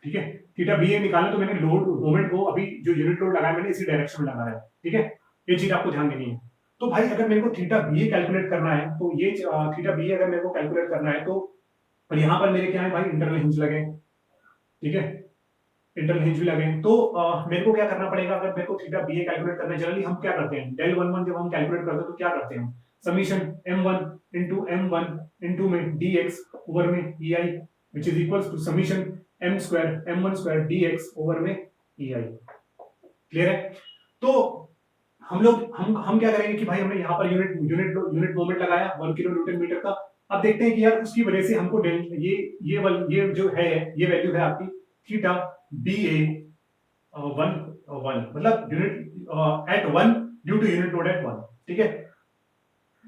ठीक है, थीटा बी ए निकालना, तो मैंने लोड मोमेंट को अभी जो यूनिट लोड लगाया मैंने इसी डायरेक्शन में लगाया है, ठीक है, ये चीज आपको ध्यान देनी है। तो भाई अगर मेरे को थीटा बी ए कैलकुलेट करना है तो ये थीटा बी ए अगर मेरे को कैलकुलेट करना है तो, और यहाँ पर मेरे क्या है भाई इंटरनल हिंज लगे, ठीक है, इंटरनल हिंज भी लगे, तो मेरे को क्या करना पड़ेगा, अगर मेरे को थीटा बी ए कैलकुलेट करना है, जनरली हम क्या करते हैं डेल वन वन जब हम कैलकुलेट करते हैं तो क्या करते हैं, समीशन m1 में dx ओवर में ei which is equals to summation m1 square dx over में ei, क्लियर है। तो हम क्या करेंगे कि भाई हमने यहाँ पर यूनिट मोमेंट लगाया 1 किलो न्यूटन मीटर का, अब देखते हैं कि यार उसकी वजह से हमको ये जो है ये वैल्यू है आपकी थीटा बी ए 1 मतलब unit at 1 due to unit load at 1, ठीक है।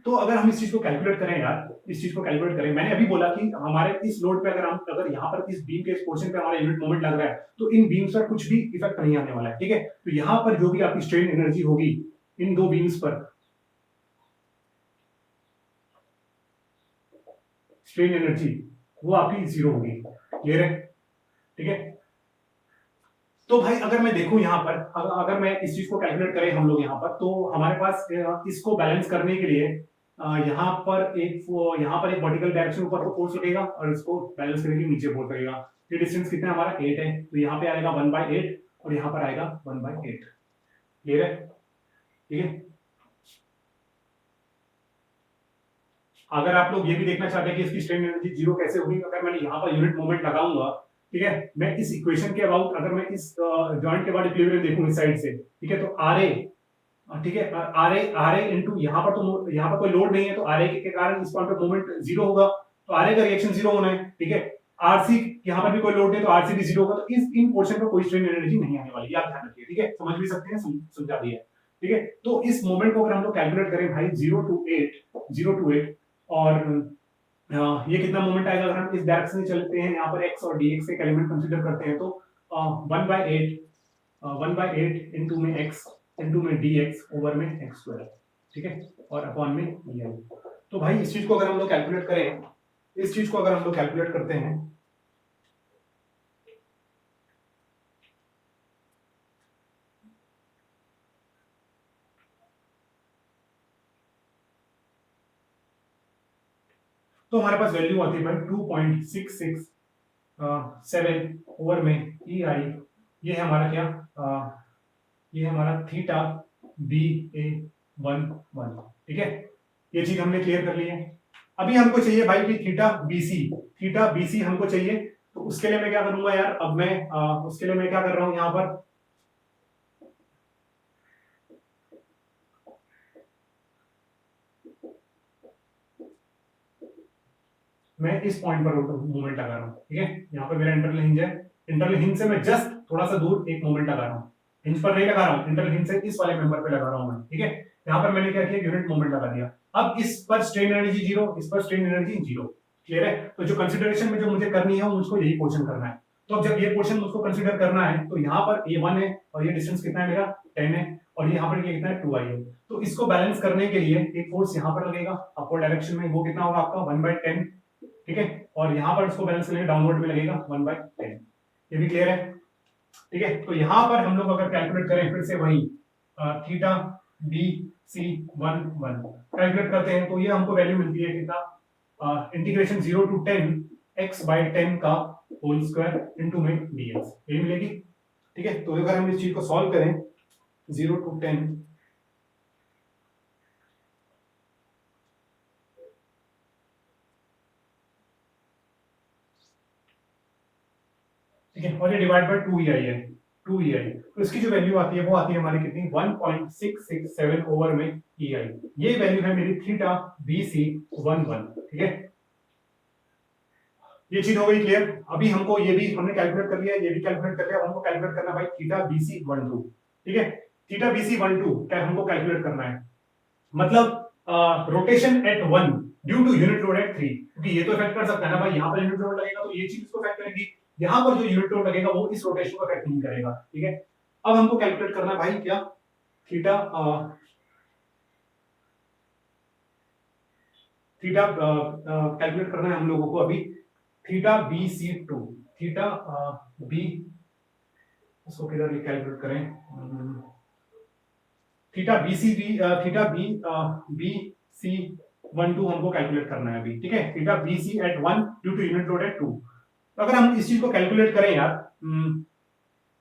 तो अगर हम इस चीज को कैलकुलेट करें यार, इस चीज को कैलकुलेट करें, मैंने अभी बोला कि हमारे इस लोड पे अगर यहाँ पर इस बीम के इस पोर्शन पे हमारा यूनिट मोमेंट लग रहा है तो इन बीम्स पर कुछ भी इफेक्ट नहीं आने वाला है, ठीक है। तो यहाँ पर जो भी आपकी स्ट्रेन एनर्जी होगी इन दो बीम्स पर, स्ट्रेन एनर्जी वो आपकी जीरो होगी, क्लियर है, ठीक है। तो भाई अगर मैं देखूं यहाँ पर, अगर मैं इस चीज को कैलकुलेट करें हम लोग यहाँ पर, तो हमारे पास इसको बैलेंस करने के लिए यहाँ पर एक वर्टिकल डायरेक्शन ऊपर को फोर्स लगेगा और इसको बैलेंस करने के लिए नीचे फोर्स लगेगा। ये डिस्टेंस कितना हमारा 8 है, तो यहाँ पे आएगा 1/8 और यहाँ पर आएगा 1/8, क्लियर है, ठीक है। अगर आप लोग ये भी देखना चाहते हैं कि इसकी स्ट्रेन एनर्जी जीरो कैसे होगी, अगर मैंने यहाँ पर यूनिट मोमेंट लगाऊंगा, ठीक है, मैं इस इक्वेशन के अबाउट अगर मैं इस जॉइंट के बाद इक्विलिब्रियम देखूं इस साइड से, ठीक है, तो आर ए, ठीक है, आर ए इंटू यहाँ पर, तो यहाँ पर कोई लोड नहीं है तो आर ए के कारण इस पॉइंट पे मोमेंट जीरो होगा, तो आर ए का रिएक्शन जीरो होना है, ठीक है। आरसी यहाँ पर भी कोई लोड नहीं तो आरसी भी जीरो होगा, तो इस इन पोर्शन पर कोई स्ट्रेन एनर्जी नहीं आने वाली, आप ध्यान रखिए, ठीक है, समझ भी सकते हैं, समझा दिया, ठीक है। तो इस मोमेंट को अगर हम लोग कैलकुलेट करें भाई 0 to 8 और ये कितना मोमेंट आएगा, अगर हम इस डायरेक्शन में चलते हैं, यहाँ पर x और dx एक एलिमेंट कंसीडर करते हैं, तो 1/8 इंटू में x इंटू में dx ओवर में x स्क्वायर, ठीक है, और अपॉन में ei। तो भाई इस चीज को अगर हम लोग कैलकुलेट करें, इस चीज को अगर हम लोग कैलकुलेट करते हैं, तो हमारे पास वैल्यू आती है भाई 2.667 ओवर में ई आई, ये है हमारा क्या, ये है हमारा थीटा बी ए 1 ठीक है, ये चीज हमने क्लियर कर ली है। अभी हमको चाहिए भाई कि थीटा बीसी हमको चाहिए, तो उसके लिए मैं क्या करूंगा यार, अब मैं उसके लिए मैं क्या कर रहा हूं यहाँ पर, मैं इस पॉइंट पर मूवमेंट लगा रहा हूँ, ठीक है। यहाँ पर मेरा इंटरनल हिंज है, इंटरनल हिंज से मैं जस्ट थोड़ा सा दूर एक मूवमेंट लगा रहा हूँ, हिंज पर नहीं लगा रहा हूँ, इंटरनल हिंज से इस वाले मेंबर पे लगा रहा हूँ मैं, ठीक है। यहाँ पर मैंने क्या किया, यूनिट मूवमेंट लगा दिया। अब इस पर स्ट्रेन एनर्जी जीरो, इस पर स्ट्रेन एनर्जी जीरो, क्लियर है। तो जो कंसिडरेशन में जो मुझे करनी है मुझको यही पोर्शन करना है। तो अब जब ये पोर्शन मुझको कंसीडर करना है तो यहाँ पर ये 1 है और ये डिस्टेंस कितना है मेरा 10 है, और ये यहाँ पर ये कितना है 2i है। तो इसको बैलेंस करने के लिए एक फोर्स यहाँ पर लगेगा अपवर्ड डायरेक्शन में, वो कितना होगा आपका 1/10, ठीक है। और यहाँ पर इसको बैलेंस करने डाउनवर्ड में लगेगा 1/10। ये भी क्लियर है, ठीक है। तो यहाँ पर हम लोग अगर कैलकुलेट करें फिर से वही थीटा बी सी 1 कैलकुलेट करते हैं तो ये हमको वैल्यू मिलती है कितना, इंटीग्रेशन 0 to 10 x/10 का होल स्क्वायर इनटू में dx, ये मिलेगी, ठीक है। तो अगर हम इस चीज को सॉल्व करें 0 to 10 ठीक है, और ये डिवाइड बाय 2ei है, 2ei, तो इसकी जो वैल्यू आती है वो आती है हमारी कितनी 1.667 ओवर में ei। ये वैल्यू है मेरी थीटा bc 11, ठीक है। ये चीज हो गई क्लियर। अभी हमको ये भी हमने कैलकुलेट कर लिया, ये भी कैलकुलेट कर लिया, अब हमको कैलकुलेट करना भाई थीटा bc 12, ठीक है। थीटा bc 12 क्या हमको कैलकुलेट करना है, मतलब rotation at 1 due to unit load at 3, क्योंकि ये तो इफेक्ट कर सकता है ना भाई, यहाँ पर यूनिट लोड लगेगा तो ये चीज इसको इफेक्ट करेगी, यहाँ पर जो यूनिट लोड लगेगा वो इस रोटेशन को इफेक्ट नहीं करेगा, ठीक है। अब हमको कैलकुलेट करना है भाई क्या, थीटा थीटा कैलकुलेट करना है हम लोगों को अभी theta B C two, theta B, उसको किधर कैलकुलेट करें, theta B C B, theta B B C 12 हमको कैलकुलेट करना है अभी, ठीक है। Theta B C at 1 due to unit load at 2। तो अगर हम इस चीज को कैलकुलेट करें यार,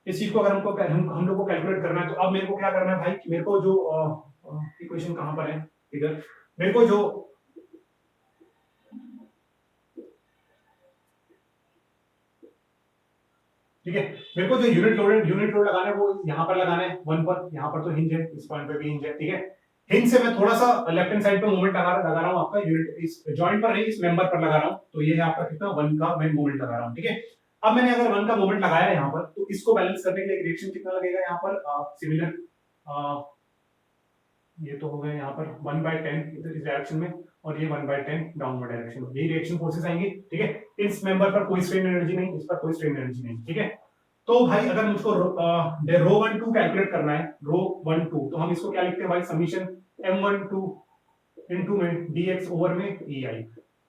इस चीज को अगर हमको हम लोग को कैलकुलेट करना है तो अब मेरे को क्या करना है भाई, मेरे को जो इक्वेशन कहां पर है इधर, मेरे को जो ठीक है, मेरे को जो यूनिट लोड लगाना है वो यहाँ पर लगाना है 1 पर, यहाँ पर तो हिंज है, इस पॉइंट पे भी हिंज है, ठीक है। हिंज से मैं थोड़ा सा लेफ्ट हैंड साइड पे मोमेंट लगा रहा हूँ आपका यूनिट, इस जॉइंट पर नहीं इस मेंबर पर लगा रहा हूँ, तो ये है आपका कितना 1 का मैं मोमेंट लगा रहा हूँ, ठीक है। अब मैंने अगर 1 का मोमेंट लगाया यहाँ पर तो इसको बैलेंस करने के लिए रिएक्शन कितना लगेगा यहाँ पर, सिमिलर ये तो हो गया यहाँ पर 1/10 इस डायरेक्शन में, और ये 1/10 डाउनवर्ड डायरेक्शन में, यही रिएक्शन फोर्सेस आएंगी, ठीक है। इस मेंबर पर कोई स्ट्रेन एनर्जी नहीं, इस पर कोई स्ट्रेन एनर्जी नहीं, ठीक है। तो भाई अगर मुझको रो 12 कैलकुलेट करना है, रो 12, तो हम इसको क्या लिखते हैं भाई, समीशन m12 इनटू में dx ओवर में ei,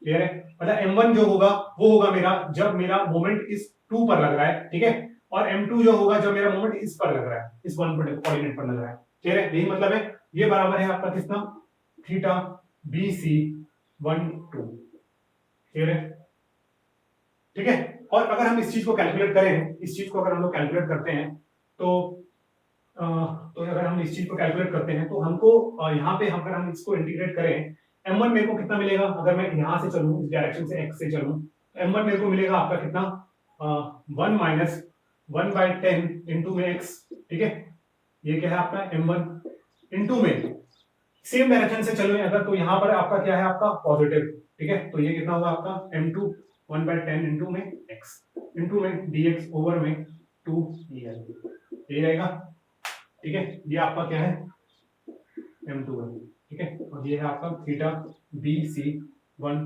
क्लियर है। मतलब m1 जो होगा वो होगा मेरा जब मेरा मोमेंट इस 2 पर लग रहा है, ठीक है, और m2 जो होगा जब मेरा मोमेंट इस पर लग रहा है, इस 1 कोऑर्डिनेट पर लग रहा है, क्लियर है। यही मतलब है, ये बराबर है आपका कितना, थीटा बी सी 12, क्लियर है, ठीक है। और अगर हम इस चीज को कैलकुलेट करें, इस चीज को अगर हम लोग कैलकुलेट करते हैं तो अगर हम इस चीज को कैलकुलेट करते हैं तो हमको यहाँ पे अगर हम इसको इंटीग्रेट करें, m1 मेरे को कितना मिलेगा, अगर मैं यहाँ से चलूँ इस डायरेक्शन से x से चलूँ, m1 मेरे को मिलेगा आपका कितना 1 माइनस 1/10 इंटू में x, ठीक है। ये क्या है आपका m1 इंटू में सेम डायरेक्शन से चलो अगर, तो यहाँ पर आपका क्या है आपका पॉजिटिव, ठीक है। तो ये कितना होगा आपका m2 1/10 इंटू में x इंटू में dx ओवर में 2ei, ये रहेगा, ठीक है। ये आपका क्या है m2 है, ठीक है, और ये है आपका theta B C 1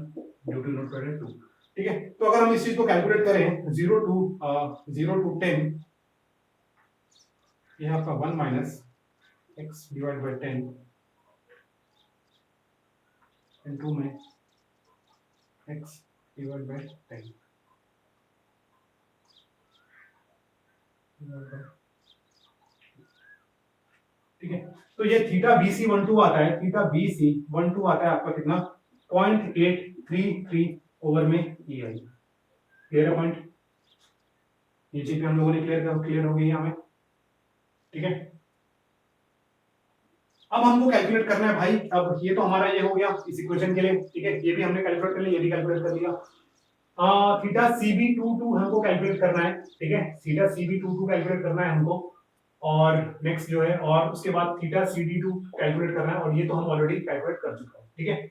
due to note 2, ठीक है। तो अगर हम इस चीज को कैलकुलेट करें 0 to 10, ये आपका 1 minus x divide by 10 into में x डिवाइड बाय 10, ठीक है। तो ये थीटा BC 12 आता है, थीटा BC 12 आता है आपका कितना 0.833 ओवर में EI, क्लियर है पॉइंट, ये चीज हम लोगों ने क्लियर हो गई हमें, ठीक है। अब हमको कैलकुलेट करना है भाई, अब ये तो हमारा ये हो गया इस इक्वेशन के लिए, ठीक है, ये भी हमने कैलकुलेट कर लिया, ये भी कैलकुलेट कर लिया। थीटा CB22 हमको कैलकुलेट करना है, ठीक है, थीटा CB22 कैलकुलेट करना है हमको, और नेक्स्ट जो है, और उसके बाद थीटा CD2 कैलकुलेट करना है, और ये तो हम ऑलरेडी कैलकुलेट कर चुके हैं, ठीक है।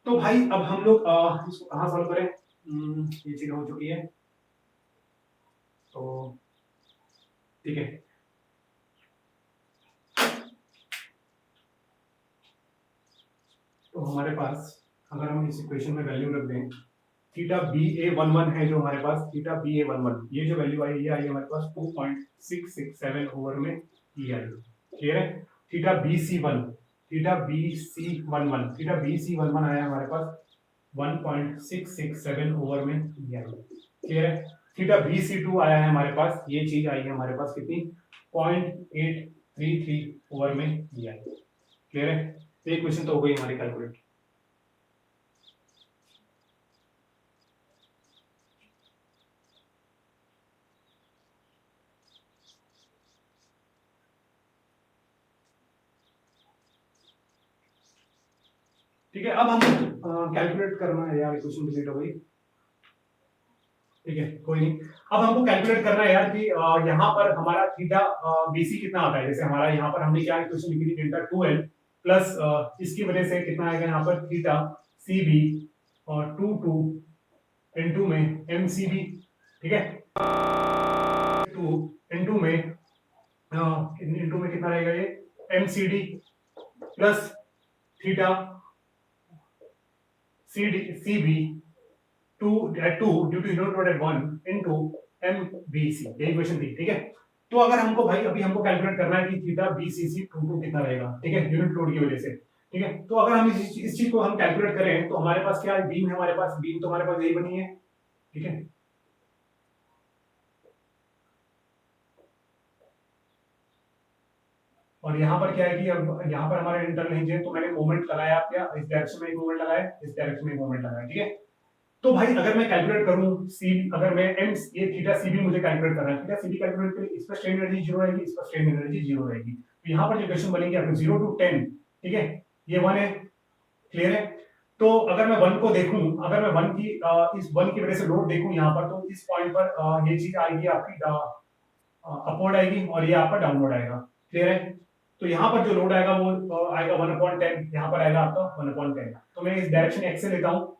तो भाई अब हम लोग इसको कहाँ सॉल्व करें? ये चीज हो चुकी है, तो ठीक है। तो हमारे पास अगर हम इस इक्वेशन में वैल्यू रख दें, थीटा बी ए वन वन है जो हमारे पास, थीटा बी ए वन वन, ये जो वैल्यू आई ये आई हमारे पास 2.667 ओवर में ई आई। क्लियर है? Theta B C one, theta B C one one, theta B C one one आया हमारे पास 1.667 ओवर में ई आई। क्लियर है? थीटा बी सी टू आया है हमारे पास, ये चीज आई है हमारे पास कितनी, 0.833 ओवर में ई आई। क्लियर है? तो ये क्वेश्चन तो हो गई हमारी कैलकुलेट। ठीक है, अब हम कैलकुलेट करना है यार, क्वेश्चन डिलीट हो गई। ठीक है, कोई नहीं। अब हमको कैलकुलेट करना है यार कि यहाँ पर हमारा थीटा बीसी कितना आता है। जैसे हमारा यहाँ पर हमने क्या इक्वेशन लिखी थी, डेल्टा 2l प्लस इसकी वजह से कितना आएगा यहाँ पर थीटा सीबी और 2 इनटू में एमसीबी। ठीक है, 2 इनटू में कितना रहेगा ये MCD plus theta CB 2 at 2 due to unit load at 1 into MBC, ये इक्वेशन थी। ठीक है, तो अगर हमको भाई अभी हमको कैलकुलेट करना है कि थीटा BCC 2 कितना रहेगा, ठीक है, यूनिट लोड की वजह से। ठीक है, तो अगर हम इस चीज को हम कैलकुलेट करें तो हमारे पास क्या है, बीम है हमारे पास, बीम तो हमारे पास यही बनी है। ठीक है, और यहाँ पर क्या है कि अब यहाँ पर हमारे इंटरनल हिंज है, तो मैंने मोमेंट लगाया, क्या इस डायरेक्शन में एक मोमेंट लगाया, इस डायरेक्शन में एक मोमेंट लगाया। ठीक है, तो भाई अगर मैं कैलकुलेट करूं सी, अगर मैं एम ये थीटा सीबी मुझे कैलकुलेट करना है, थीटा सीबी कैलकुलेट करें, इस पर स्ट्रेन एनर्जी जीरो रहेगी, इस पर स्ट्रेन एनर्जी जीरो रहेगी। तो यहाँ पर जो इक्वेशन बनेगी आपको 0 to 10, ठीक है, ये 1 है। क्लियर है? तो अगर मैं 1 को देखूं, अगर मैं 1 की इस 1 की वजह से लोड देखूं यहाँ पर, तो इस पॉइंट पर ये चीज आएगी आपकी अपवर्ड आएगी और ये आपका डाउनवर्ड आएगा। क्लियर है? तो यहाँ पर जो लोड आएगा वो आएगा 1/10, यहाँ पर आएगा आपका 1/10। तो मैं इस डायरेक्शन एक्स से लेता हूँ।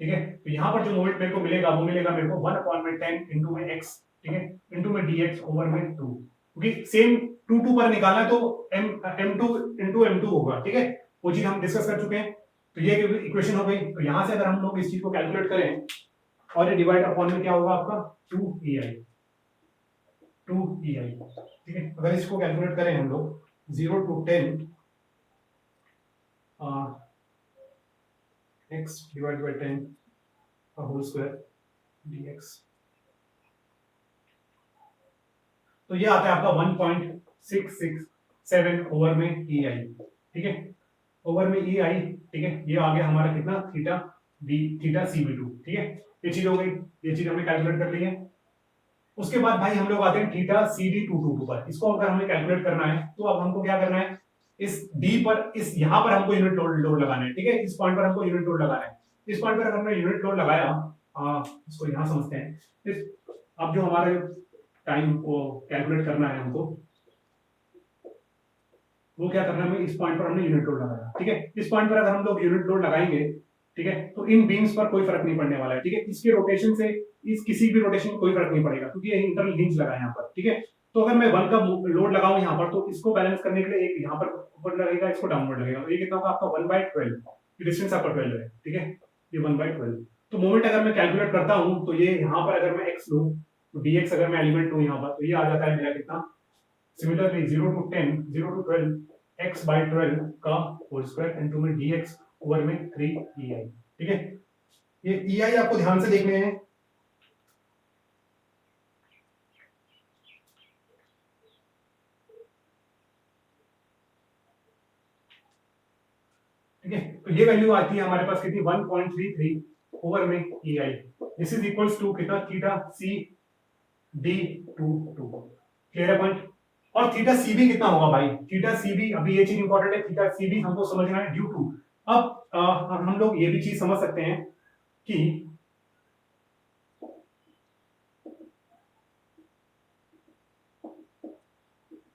ठीक है, तो यहाँ पर जो मोमेंट मेरे को मिलेगा वो मिलेगा मेरे को 1/10 इंटू में एक्स, ठीक है, इंटू में dx ओवर में 2, क्योंकि सेम 2 पर निकालना है तो m2 इंटू m2 होगा। ठीक है, वो चीज हम डिस्कस कर चुके हैं। तो ये इक्वेशन हो गई। तो यहाँ से अगर हम लोग इस चीज को कैलकुलेट करें और ये डिवाइड अपॉन में क्या होगा आपका 2ei, 2ei। ठीक है, अगर इसको कैलकुलेट करें हम लोग 0 to 10 x divided by 10 का होल स्क्वायर dx, तो ये आता है आपका 1.667 ओवर में ई आई। ठीक है, ओवर में ई आई। ठीक है, ये आ गया हमारा कितना theta B, theta C B two. ठीक है, ये चीज हो गई, ये चीज हमने कैलकुलेट कर ली है। उसके बाद भाई हम लोग आते हैं theta C D two two two पर। इसको अगर हमें कैलकुलेट करना है तो अब हमको क्या करना है, इस डी पर, इस यहाँ पर हमको यूनिट लोड लगाना है। ठीक है, इस पॉइंट पर हमको यूनिट लोड लगाना है। इस पॉइंट पर अगर हमने यूनिट लोड लगाया, इसको यहाँ समझते हैं। अब जो हमारे टाइम को कैलकुलेट करना है हमको, वो क्या करना है, हमें इस पॉइंट पर हमने यूनिट लोड लगाया। ठीक है, इस पॉइंट पर अगर हम लोग यूनिट लोड लगाएंगे, ठीक है, तो इन बीम्स पर कोई फर्क नहीं पड़ने वाला है। ठीक है, इसके रोटेशन से इस किसी भी रोटेशन में कोई फर्क नहीं पड़ेगा, क्योंकि ये इंटरनल हिंज लगा है यहाँ पर। ठीक है, तो अगर मैं 1 का लोड लगाऊं यहाँ पर, तो इसको बैलेंस करने के लिए एक यहाँ पर ऊपर लगेगा, इसको डाउनवर्ड लगेगा। तो ये कितना होगा आपका 1/12, डिस्टेंस आपका 12 है। ठीक है, ये 1/12। तो मोमेंट अगर मैं कैलकुलेट करता हूं तो ये यहाँ पर अगर मैं x लूं, तो dx अगर मैं एलिमेंट लूं यहाँ पर, तो ये आ जाता है मेरा कितना, सिमिलरली 0 to 10, 0 to 12 x/12 का होल स्क्वायर इनटू में dx ओवर में 3ei। ठीक है, ये ei आपको ध्यान से देखने हैं। ठीक है, तो ये वैल्यू आती है हमारे पास कितनी, 1.33 ओवर में ei। This is equals to कितना, theta C D two two. Clear है पॉइंट? और थीटा सीबी कितना होगा भाई, थीटा सीबी, अभी ये चीज इंपॉर्टेंट है, थीटा सीबी हमको समझना है ड्यू टू। अब हम लोग ये भी चीज समझ सकते हैं कि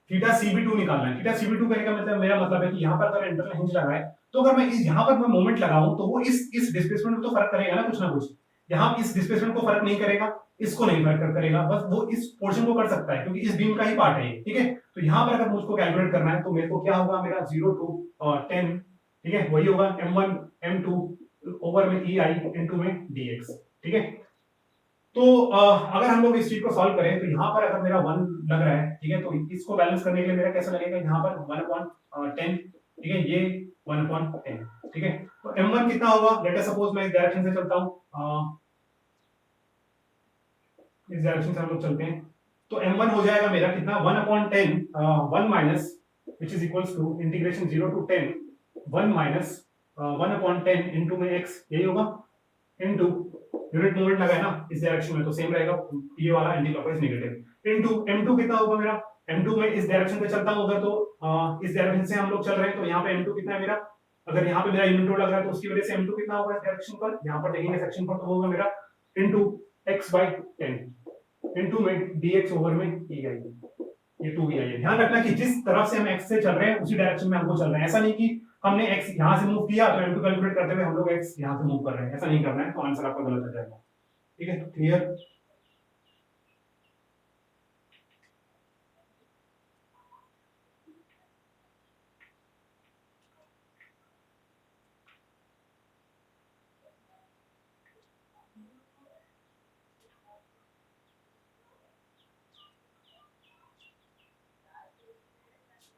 थीटा सीबी टू निकालना है। थीटा सीबी टू करने का मतलब, मेरा मतलब है कि यहाँ पर अगर इंटरनल हिंज लगा है तो अगर मैं यहाँ पर मैं मोमेंट लगाऊं तो वो इस डिस्प्लेसमेंट में तो फर्क करेगा ना कुछ। यहाँ इस डिस्प्लेसमेंट को फर्क नहीं करेगा, इसको नहीं फर्क करेगा, बस वो इस पोर्शन को कर सकता है क्योंकि इस बीम का ही पार्ट है ये, ठीक है। तो यहाँ पर अगर मुझको कैलकुलेट करना है तो मेरे को क्या होगा, मेरा 0 to 10, ठीक है, वही होगा m1 m2 ओवर में ei इनटू में dx, ठीक है। तो अगर हम लोग इस चीज को सॉल्व करें तो यहाँ पर अगर मेरा 1 लग रहा है, ठीक है, तो इसको बैलेंस करने के लिए मेरा कैसा लगेगा, यहाँ पर 1/10, ठीक है, ये 1/10, ठीक है। तो m1 कितना होगा, लेट अस सपोज मैं इस डायरेक्शन से चलता हूँ, इस डायरेक्शन से हम लोग चलते हैं, तो m1 हो जाएगा मेरा कितना, 1/10, 1 minus which is equals to integration 0 to 10 1 minus 1/10 into में x, यही होगा, इनटू यूनिट मूवमेंट लगा है ना इस डायरेक्शन में तो सेम रहेगा, ये वाला anti clockwise negative, into m2 कितना होगा मेरा, m2 में इस डायरेक्शन पे चलता हूं अगर तो इस डायरेक्शन से हम लोग चल रहे हैं तो यहाँ पे m2 कितना है मेरा, अगर यहाँ पे मेरा यूनिट रोड लग रहा है तो उसकी वजह से m2 कितना होगा इस डायरेक्शन पर, यहाँ पर देखेंगे सेक्शन पर, तो होगा मेरा इनटू x/10 इनटू में dx ओवर में ei, ये 2ei है। ध्यान रखना कि जिस तरफ से हम x से चल रहे हैं उसी डायरेक्शन में हमको चल रहा है, ऐसा नहीं कि हमने x यहां से मूव किया तो m2 कैलकुलेट करते हुए हम लोग x यहां से मूव कर रहे हैं, ऐसा नहीं करना है, तो आंसर आपका गलत आ जाएगा, ठीक है, क्लियर।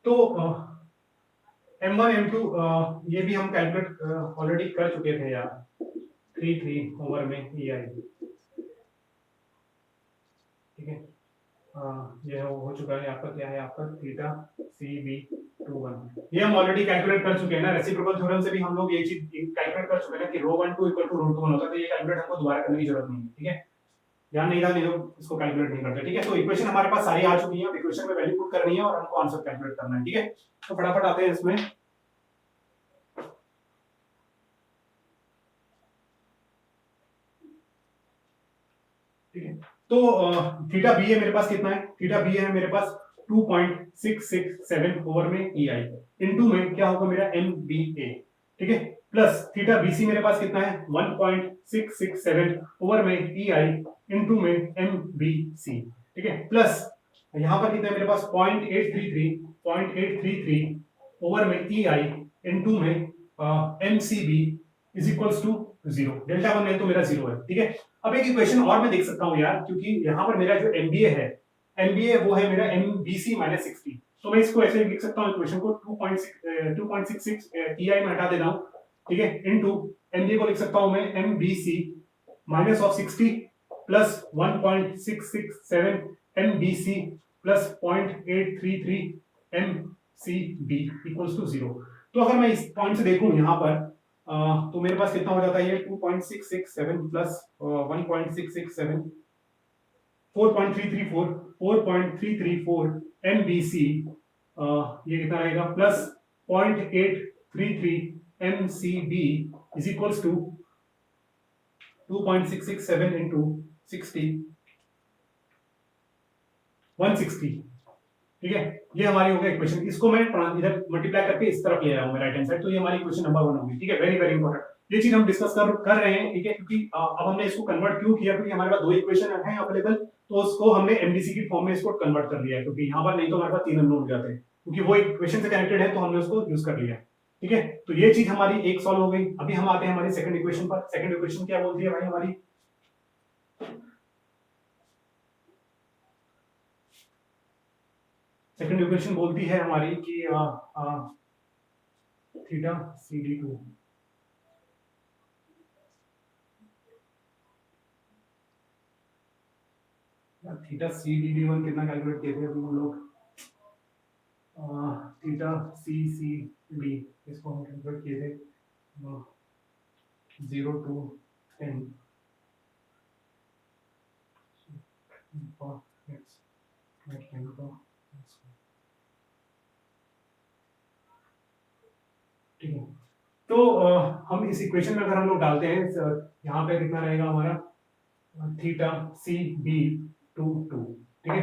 तो m1 m2 ये भी हम कैलकुलेट ऑलरेडी कर चुके थे यार, 3 ओवर में ei, ठीक है, ये हो चुका है आपका, क्या है आपका थीटा CB21, ये हम ऑलरेडी कैलकुलेट कर चुके हैं ना, रेसिप्रोकल थ्योरम से भी हम लोग ये चीज कैलकुलेट कर चुके हैं ना कि ρ12 इक्वल टू ρ21 होता है, तो ये कैलकुलेट हमको दोबारा करने की जरूरत नहीं है, ठीक है, ध्यान नहीं था, नहीं लोग इसको कैलकुलेट नहीं करते, ठीक है। तो इक्वेशन हमारे पास सारी आ चुकी है, इक्वेशन में वैल्यू पुट करनी है और हमको आंसर कैलकुलेट करना है, ठीक है। तो फटाफट आते हैं इसमें, ठीक है। तो थीटा बी है मेरे पास कितना है, थीटा बी है मेरे पास 2.667 ओवर में ei इनटू में क्या होगा मेरा MBA, ठीक है, प्लस थीटा बीसी मेरे पास कितना है 1.667 ओवर में ei इनटू में MBC, ठीक है, प्लस यहां पर कितना है मेरे पास 0.833 ओवर में ei इनटू में MCB इज इक्वल्स टू 0, डेल्टा 1 है तो मेरा 0 है, ठीक है। अब एक इक्वेशन और मैं देख सकता हूं यार, क्योंकि यहाँ पर मेरा जो MBA है, MBA वो है मेरा MBC माइनस 60, तो मैं इसको ऐसे लिख सकता हूँ इक्वेशन को 2.66 EI में हटा देता हूँ, ठीक है, इनटू MBA को लिख सकता हूँ मैं MBC minus of 60 plus 1.667 MBC plus 0.833 MCB equals to 0। तो अगर मैं इस पॉइंट से देखूं यहाँ पर तो मेरे पास कितना हो जाता है ये 2.667 प्लस 1.667 4.334 MBC, ये कितना रहेगा plus 0.833 MCB is equals to 2.667 into 60 160, ठीक है। ये हमारी हो गई इक्वेशन, इसको मैं इधर मल्टीप्लाई करके इस तरफ ले आया हूं मैं राइट हैंड साइड, तो ये हमारी इक्वेशन नंबर 1 होगी, ठीक है, वेरी वेरी इंपॉर्टेंट, ये चीज हम डिस्कस कर रहे हैं, ठीक है, क्योंकि अब हमने इसको कन्वर्ट क्यों किया, क्योंकि हमारे पास दो इक्वेशन है अवेलेबल, तो उसको हमने एमडीसी की फॉर्म में इसको कन्वर्ट कर लिया है, क्योंकि यहाँ पर नहीं तो हमारे पास 3 अननोन हो जाते हैं, क्योंकि वो इक्वेशन से कनेक्टेड है तो हमने उसको यूज कर लिया, ठीक है। तो ये चीज हमारी एक सॉल्व हो गई। अभी हम आते हैं हमारी सेकंड इक्वेशन पर। सेकंड इक्वेशन क्या बोलती है भाई हमारी, सेकंड इक्वेशन बोलती है हमारी कि थीटा CD2 थीटा CDD1 कितना कैलकुलेट किए थे अभी हम लोग, थीटा CCD इसको हम कैलकुलेट किए थे 0 to 10 ठीक है। तो हम इस इक्वेशन में अगर हम लोग डालते हैं यहाँ पे कितना रहेगा हमारा थीटा CB22, ठीक है,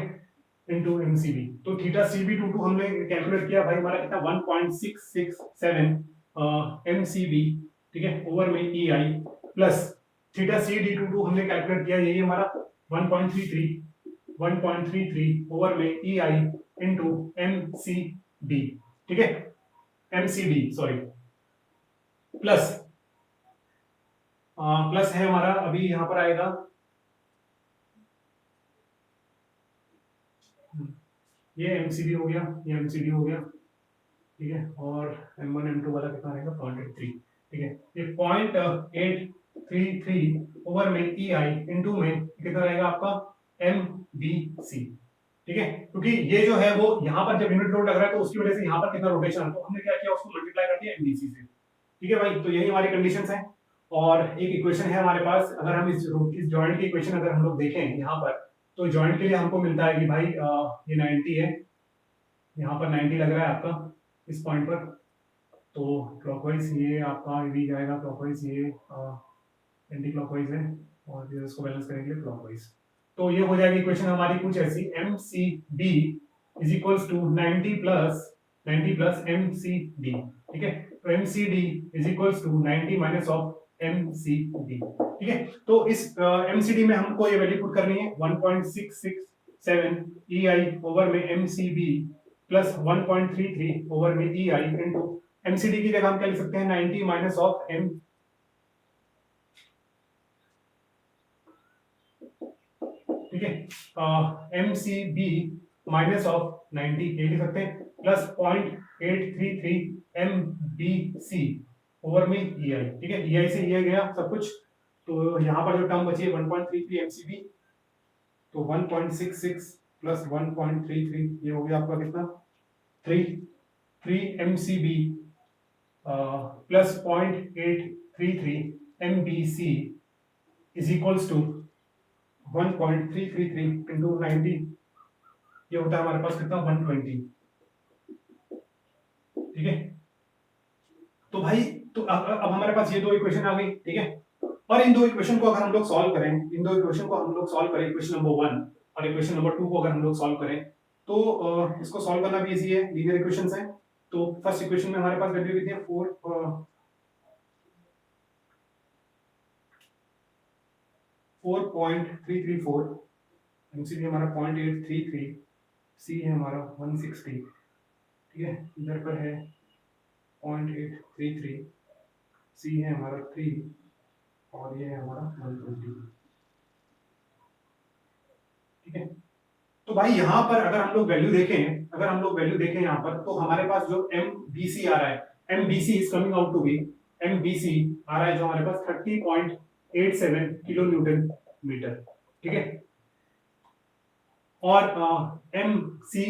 इनटू MCB। तो थीटा CB22 हमने कैलकुलेट किया भाई, हमारा कितना 1.667 एम सी बी, ठीक है, ओवर में E I plus theta C D two हमने कैलकुलेट किया, यही हमारा 1.33 ओवर में E I into M C B, ठीक है, M C B sorry, plus plus है हमारा, अभी यहां पर आएगा ये एमसीबी हो गया, ये एमसीबी हो गया, ठीक है, और M1 M2 वाला कितना रहेगा 0.83, ठीक है, ये 0.833 ओवर में ई आई इंटू में कितना रहेगा आपका एम बी सी, ठीक है, क्योंकि ये जो है वो यहाँ पर जब यूनिट लोड लग रहा है तो उसकी वजह से यहाँ पर कितना रोटेशन है, तो हमने क्या किया उसको मल्टीप्लाई कर दिया एमबीसी से, ठीक है भाई, तो यही हमारी कंडीशंस हैं। और एक इक्वेशन है हमारे पास, अगर हम इस जॉइंट की इक्वेशन अगर हम लोग देखें यहाँ पर, तो जॉइंट के लिए हमको मिलता है कि भाई ये 90 है, यहाँ पर 90 लग रहा है आपका इस पॉइंट पर, तो क्लॉकवाइज ये आपका भी जाएगा क्लॉकवाइज, ये एंटी क्लॉकवाइज है, और फिर इसको बैलेंस करेंगे क्लॉकवाइज, तो ये हो जाएगी इक्वेशन हमारी कुछ ऐसी, M C B is equals to 90 plus M C D, ठीक है, तो M C D is equals to 90 minus of M C D, ठीक है, तो इस एम सी डी में हमको ये वैल्यू पुट करनी है 1.667 ई आई ओवर में M C B plus 1.33 over में ई आई इंटू एमसीडी की जगह हम क्या लिख सकते हैं 90 माइनस ऑफ एम, ठीक है, M C B minus of 90 ये लिख सकते हैं, plus 0.833 M B C over में ई आई, ठीक है, ई आई से ई आई गया सब कुछ, तो यहाँ पर जो टर्म बची है 1.33 एम सी बी, तो 1.66 प्लस 1.33 ये हो गया आपका कितना 3 M C B plus 0.833 M B C is equals to 1.333 into 90, ये होता है हमारे पास कितना 120, ठीक है, तो भाई तो अब हमारे पास ये दो इक्वेशन आ गई, ठीक है, और इन दो इक्वेशन को अगर हम लोग सॉल्व करें, इन दो इक्वेशन को हम लोग सॉल्व करें, इक्वेशन नंबर 1 और इक्वेशन नंबर 2 को अगर हम लोग सॉल्व करें, तो इसको सॉल्व करना भी इजी है, लीनियर इक्वेशंस हैं, तो फर्स्ट इक्वेशन में हमारे पास वैल्यू कितनी है 4.334, एमसीबी हमारा 0.833, सी है हमारा 160, ठीक है, इधर पर है 0.833, सी है हमारा 3 और ये है हमारा 120, ठीक है, तो भाई यहाँ पर अगर हम लोग वैल्यू देखें, अगर हम लोग वैल्यू देखें यहाँ पर, तो हमारे पास जो एम बी सी आ रहा है, M B C is coming out to be, M B C आ रहा है जो हमारे पास 30.87 किलो न्यूटन मीटर, ठीक है, और M C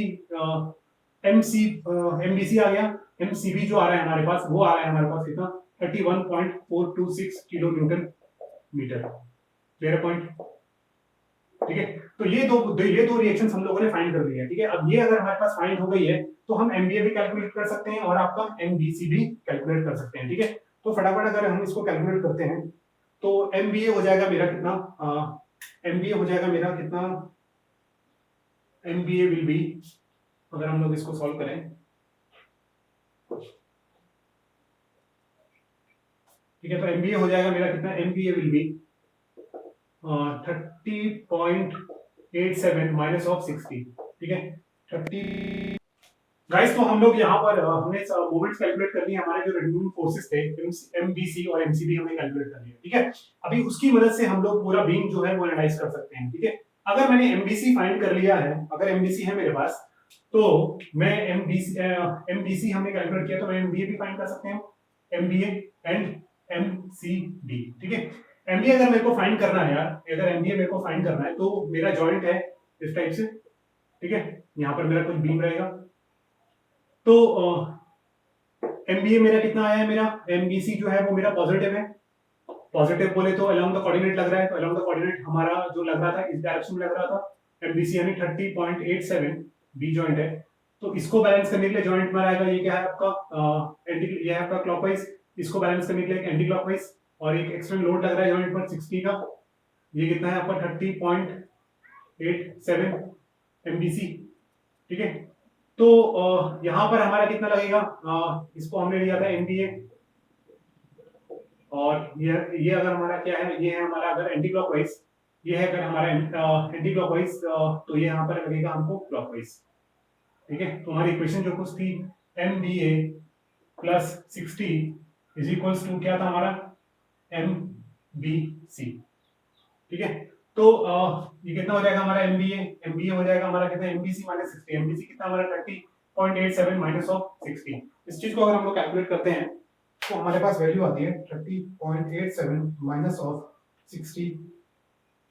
M C M B C आ गया, एम सी बी जो आ रहा है हमारे पास, वो आ रहा है हमारे पास कितना 31.426 kilo newton metre, clear point, ठीक है, तो ये दो रिएक्शंस हम लोगों ने फाइंड कर ली है, ठीक है, अब ये अगर हमारे पास फाइंड हो गई है तो हम एमबीए भी कैलकुलेट कर सकते हैं और आपका एमबीसी भी कैलकुलेट कर सकते हैं, ठीक है, तो फटाफट अगर हम इसको कैलकुलेट करते हैं तो एमबीए हो जाएगा मेरा कितना, एमबीए हो जाएगा मेरा कितना, एमबीए विल बी, अगर हम लोग इसको सॉल्व करें, ठीक है, तो एमबीए हो जाएगा मेरा कितना, MBA will be 30.87 minus of 60, ठीक है, 30 गाइस, तो हम लोग यहाँ पर हमने मोमेंट्स कैलकुलेट कर लिए, हमारे जो रिड्यूसिंग फोर्सेस थे एमबीसी और एमसीबी हमने कैलकुलेट कर लिए, ठीक है, अभी उसकी मदद से हम लोग पूरा बीम जो है वो एनालाइज कर सकते हैं, ठीक है, अगर मैंने एमबीसी फाइंड कर लिया है, अगर एमबीसी है मेरे पास, तो मैं एमबीसी हमने कैलकुलेट किया, तो मैं एमबीए भी फाइंड कर सकते हैं, एमबीए एंड एमसीडी, ठीक है, एमबीए अगर मेरे को फाइंड करना है यार, अगर एमबीए मेरे को फाइंड करना है, तो मेरा जॉइंट है इस टाइप से, ठीक है, यहाँ पर मेरा कुछ बीम रहेगा, तो एमबीए मेरा कितना आया है, मेरा एमबीसी जो है वो मेरा पॉजिटिव है, पॉजिटिव बोले तो अलोंग द कोऑर्डिनेट लग रहा है, तो अलोंग द कोऑर्डिनेट हमारा जो लग रहा था इस डायरेक्शन में लग रहा था, एमबीसी यानी 30.87 बी जॉइंट है, तो इसको बैलेंस करने के लिए जॉइंट में आएगा, ये क्या है आपका ये है आपका क्लॉकवाइज, इसको बैलेंस करने के लिए एंटी क्लॉकवाइज, और एक एक्सटर्नल लोड लग रहा है जॉइंट पर 60 का, ये कितना है आपका 30.87 एमबीसी, ठीक है, तो यहाँ पर हमारा कितना लगेगा, इसको हमने लिया था एमबीए, और ये अगर हमारा क्या है, ये है हमारा अगर एंटी क्लॉकवाइज, ये है अगर हमारा एंटी क्लॉकवाइज, तो ये यहाँ पर लगेगा हमको क्लॉकवाइज। ठीक है, तो हमारी इक्वेशन जो कुछ थी M B A plus 60 is equals to क्या था हमारा एम बी सी। ठीक है, तो ये कितना हो जाएगा हमारा एमबीए हो जाएगा हमारा कितना एमबीसी माइनस 60, एमबीसी कितना हमारा 30.87 माइनस ऑफ 60। इस चीज को अगर हम लोग कैलकुलेट करते हैं तो हमारे पास वैल्यू आती है 30.87 minus of 60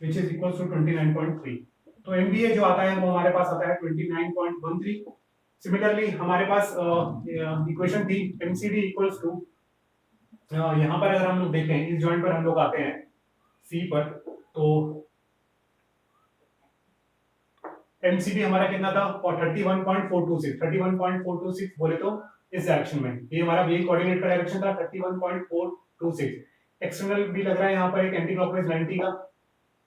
which is equals to 29.3। तो एमबीए जो आता है वो हमारे पास आता है 29.13। सिमिलरली हमारे पास इक्वेशन थी एमसीडी इक्वल्स टू, यहाँ पर अगर हम लोग देखें इस जॉइंट पर हम लोग आते हैं सी पर, तो एमसीडी हमारा कितना था और 31.426 बोले तो इस डायरेक्शन में, ये हमारा बी कोऑर्डिनेट का डायरेक्शन था 31.426। एक्सटर्नल भी लग रहा है यहाँ पर एक एंटी क्लॉकवाइज 90 का।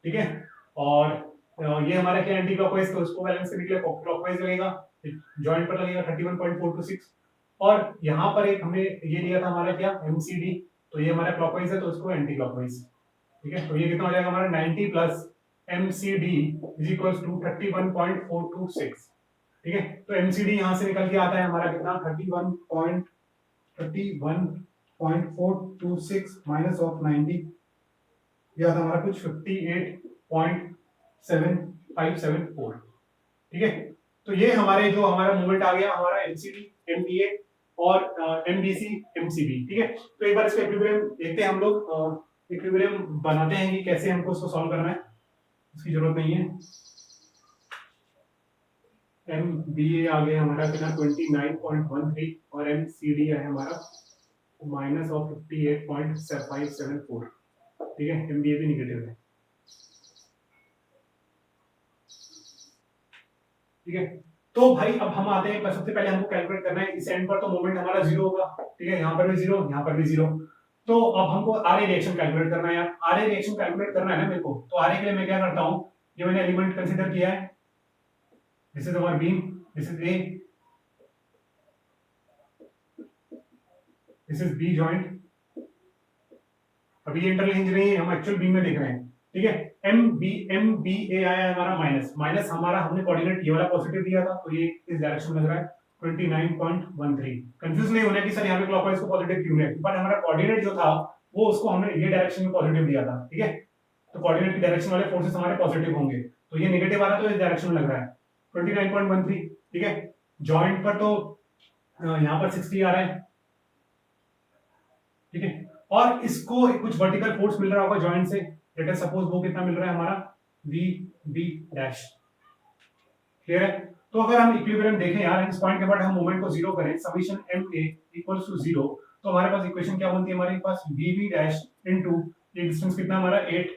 ठीक है, और ये हमारा क्या एंटी क्लॉकवाइज, तो इसको बैलेंस करने के लिए क्लॉकवाइज लगेगा, जॉइंट पर लगेगा 31.426। और यहाँ पर एक हमने ये लिया था हमारा क्या एमसीडी, तो ये हमारा क्लॉकवाइज है तो इसको एंटी क्लॉकवाइज। ठीक है, तो ये कितना हो जाएगा हमारा 90 plus MCD is equals to 31.426। ठीक है, तो MCD यहां से निकल के आता है हमारा कितना 31.426 माइनस ऑफ 90, ये आता हमारा कुछ 58.7574। ठीक है, तो ये हमारे जो हमारा मूवमेंट आ गया हमारा MCD MBA और MBC MCB। ठीक है, तो एक बार इसका इक्विलिब्रियम देखते हैं हम लोग, इक्विलिब्रियम बनाते हैं कि कैसे हमको इसको सॉल्व करना है, इसकी जरूरत नहीं है। MBA आ गया हमारा कितना 29.13 और MCD है हमारा माइनस ऑफ 58.574। ठीक है, MBA भी निगेटिव है। ठीक है, तो भाई अब हम आते हैं, सबसे पहले हमको कैलकुलेट करना है इस एंड पर तो मोमेंट हमारा जीरो होगा। ठीक है, यहाँ पर भी जीरो, यहाँ पर भी जीरो। तो अब हमको आरए रिएक्शन कैलकुलेट करना है यार, आरए रिएक्शन कैलकुलेट करना है ना मेरे को, तो आरए के लिए मैं क्या करता हूँ, ये मैंने एलिमेंट कंसीडर किया है, this is our beam, this is A, this is B joint. अभी ये इंटरलिंक नहीं है, हम एक्चुअल बीम में देख रहे हैं। ठीक है, एम बी ए आया हमारा माइनस, माइनस हमारा हमने कोऑर्डिनेट ये वाला पॉजिटिव दिया था, तो ये इस डायरेक्शन में लग रहा है 29.13। कंफ्यूज नहीं होना कि सर यहाँ पे क्लॉकवाइज को पॉजिटिव क्यों है, बट हमारा कोऑर्डिनेट जो था वो उसको हमने ये डायरेक्शन में पॉजिटिव दिया था। ठीक है, तो कोऑर्डिनेट की डायरेक्शन वाले फोर्सेस हमारे पॉजिटिव होंगे, तो ये नेगेटिव आ रहा है तो इस डायरेक्शन में लग रहा है 29.13। ठीक है, जॉइंट पर तो यहाँ पर 60 आ रहा है। ठीक है, और इसको कुछ वर्टिकल फोर्स मिल रहा होगा जॉइंट से, लेट अस सपोज वो कितना मिल रहा है हमारा वी बी डैश। क्लियर है, तो अगर हम इक्विलिब्रियम देखें यार, इस पॉइंट के बाद हम मोमेंट को जीरो करें, summation M A equals to 0, तो हमारे पास इक्वेशन क्या बनती है, हमारे पास वी बी डैश इनटू ये डिस्टेंस कितना हमारा 8,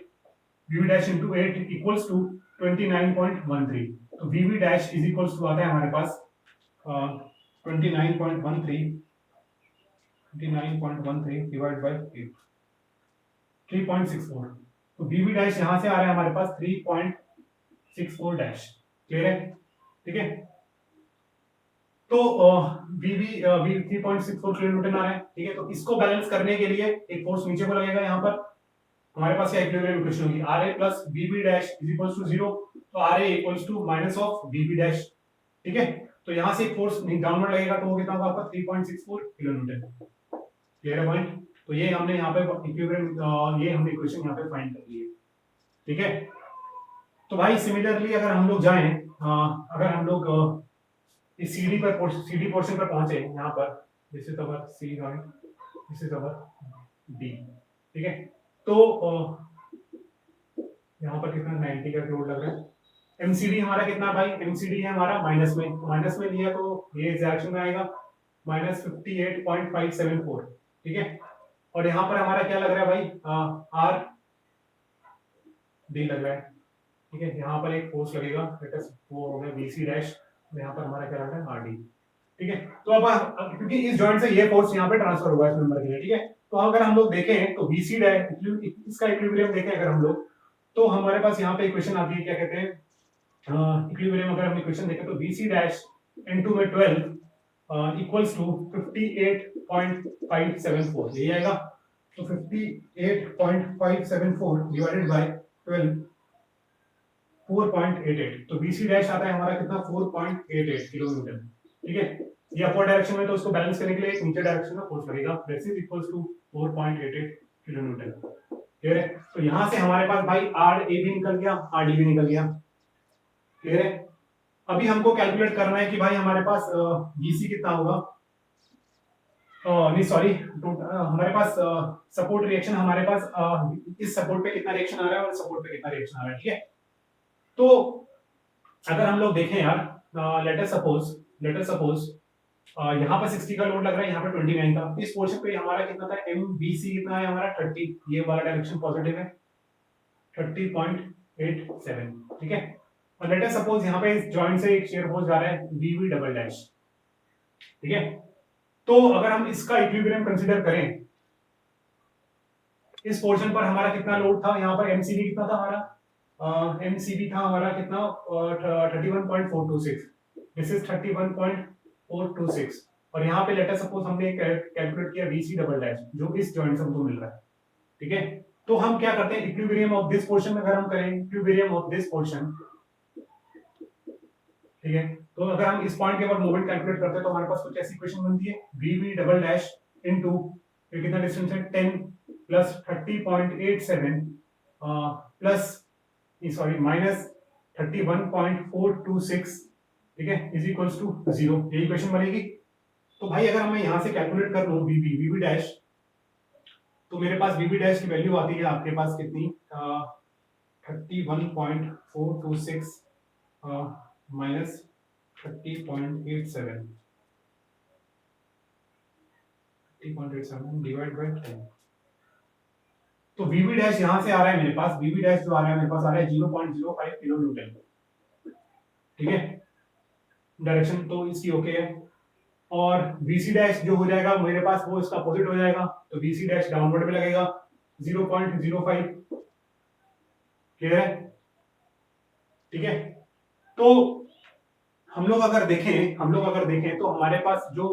V B dash into 8 equals to 29.13। तो V B dash is equals to आता है हमारे पास 29.13 डिवाइड बाय 8, 3.64। तो वीबी डैश यहां से आ रहा है हमारे पास 3.64 डैश। क्लियर है, ठीक है, तो वीबी वी 3.64 किलो न्यूटन आ रहा है। ठीक है, तो इसको बैलेंस करने के लिए एक फोर्स नीचे को लगेगा, यहाँ पर हमारे पास क्या इक्विलिब्रियम इक्वेशन होगी, RA plus VB dash is equals to 0, तो RA equals to minus of VB dash. ठीक है, तो यहां से एक फोर्स डाउनवर्ड लगेगा, तो वो कितना होगा आपका 3.64 किलो न्यूटन। क्लियर है पॉइंट, तो ये हमने यहाँ पे इक्विलिब्रियम, ये हमने इक्वेशन यहाँ पे फाइंड कर ली है। ठीक है, तो भाई सिमिलरली अगर हम लोग जाएं, अगर हम लोग इस सीडी पोर्शन पर पहुंचे, यहाँ पर this is our C joint, this is our D. ठीक है, तो यहाँ पर कितना 90 का लोड लग रहा है। एमसीडी हमारा कितना भाई, एमसीडी है हमारा माइनस में, माइनस में लिया तो ये इस डायरेक्शन में आएगा माइनस 58.574। ठीक है, और यहाँ पर हमारा क्या लग रहा है भाई, आर डी लग रहा है। ठीक है, यहाँ पर एक फोर्स लगेगा, वो हो गया बीसी डैश, यहाँ पर हमारा क्या लग रहा है आर डी। ठीक है, तो अब क्योंकि इस जॉइंट से ये फोर्स यहाँ पे ट्रांसफर होगा इस मेंबर के लिए। ठीक है, तो अगर हम लोग देखें तो बीसी डैश, इसका इक्विलिब्रियम देखें अगर हम लोग, तो हमारे पास यहाँ पे इक्वेशन आती है, क्या कहते हैं इक्विलिब्रियम, अगर हम इक्वेशन देखें तो बीसी डैश इनटू में 12 इक्वल्स टू 58.574, यही आएगा। तो 58.574 डिवाइडेड बाय 12 4.88, तो BC डैश आता है हमारा कितना 4.88 किलो न्यूटन। ठीक है, ये अपवर्ड डायरेक्शन में तो उसको बैलेंस करने के लिए एक नीचे डायरेक्शन में फोर्स लगेगा, this is equals to 4.88 kilo newton. Clear है, तो यहां से हमारे पास भाई आर ए भी निकल गया, आर डी भी निकल गया। क्लियर है, अभी हमको कैलकुलेट करना है कि भाई हमारे पास BC कितना होगा, नहीं सॉरी, हमारे पास सपोर्ट रिएक्शन, हमारे पास इस सपोर्ट पे कितना रिएक्शन आ रहा है और सपोर्ट पे कितना रिएक्शन आ रहा है। ठीक है, तो अगर हम लोग देखें यार, लेट अस सपोज यहाँ पर 60 का लोड लग रहा है, यहाँ पर 29 का, इस पोर्शन पे हमारा कितना था, MBC कितना है हमारा 30, ये वाला डायरेक्शन पॉजिटिव है 30.87। ठीक है, और लेट अस सपोज यहाँ पे इस जॉइंट से एक शेयर फोर्स जा रहा है VV डबल डैश। ठीक है, तो अगर हम इसका इक्विलिब्रियम कंसीडर करें, इस पोर्शन पर हमारा कितना लोड था, यहाँ पर MCB कितना था हमारा, MCB था हमारा कितना 31.426, दिस इज 31.426, और यहाँ पे लेट अस सपोज हमने कैलकुलेट किया VC डबल डैश जो इस जॉइंट से हमको मिल रहा है। ठीक है, तो हम क्या करते हैं, इक्विलिब्रियम ऑफ दिस पोर्शन में अगर हम करें इक्विलिब्रियम ऑफ दिस पोर्शन, ठीक है, तो अगर हम इस पॉइंट के ऊपर मोमेंट कैलकुलेट करते हैं तो हमारे पास कुछ ऐसी इक्वेशन बनती है, VV डबल डैश इनटू ये कितना डिस्टेंस है 10 प्लस 30.87 प्लस सॉरी माइनस 31.426, ठीक है, इज इक्वल्स टू 0, ये इक्वेशन बनेगी। तो भाई अगर मैं यहां से कैलकुलेट कर लूं VV डैश, तो मेरे पास VV डैश की वैल्यू आती है आपके पास कितनी 31.426 माइनस 30.87 डिवाइड बाय 10, तो VV डैश यहां से आ रहा है मेरे पास, VV डैश जो आ रहा है मेरे पास आ रहा है 0.05 किलो न्यूटन। ठीक है, डायरेक्शन तो इसकी ओके है, और VC डैश जो हो जाएगा मेरे पास वो इसका अपोजिट हो जाएगा, तो VC डैश डाउनवर्ड में लगेगा 0.05। क्लियर है, ठीक है, तो हम लोग अगर देखें तो हमारे पास जो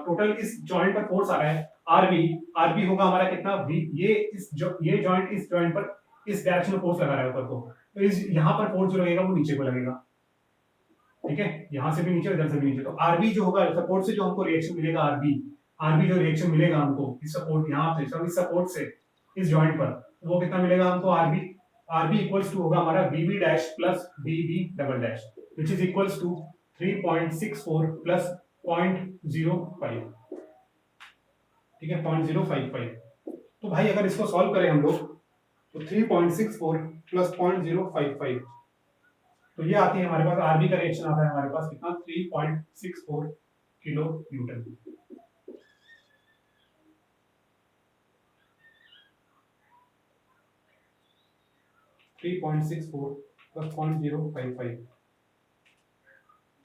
टोटल इस जॉइंट पर फोर्स आ रहा है आरबी होगा हमारा कितना ये जॉइंट इस जॉइंट पर इस डायरेक्शन में फोर्स लगा रहा है ऊपर को, तो इस यहाँ पर फोर्स जो लगेगा वो नीचे को लगेगा। ठीक है, यहां से भी नीचे, इधर से भी नीचे, तो आरबी जो होगा सपोर्ट से जो हमको रिएक्शन मिलेगा, आरबी जो रिएक्शन मिलेगा हमको इस सपोर्ट यहाँ से सब इस सपोर्ट से इस जॉइंट पर, वो कितना मिलेगा हमको आरबी इक्वल्स टू होगा हमारा VB dash plus BB double dash which is equals to 3.64 plus 0.05। ठीक है, 0.055। तो भाई अगर इसको सॉल्व करें हम लोग तो 3.64 प्लस 0.055, तो ये आती है हमारे पास आरबी का रिएक्शन आता है हमारे पास कितना 3.64 kilo Newton. Three point six four plus 0.055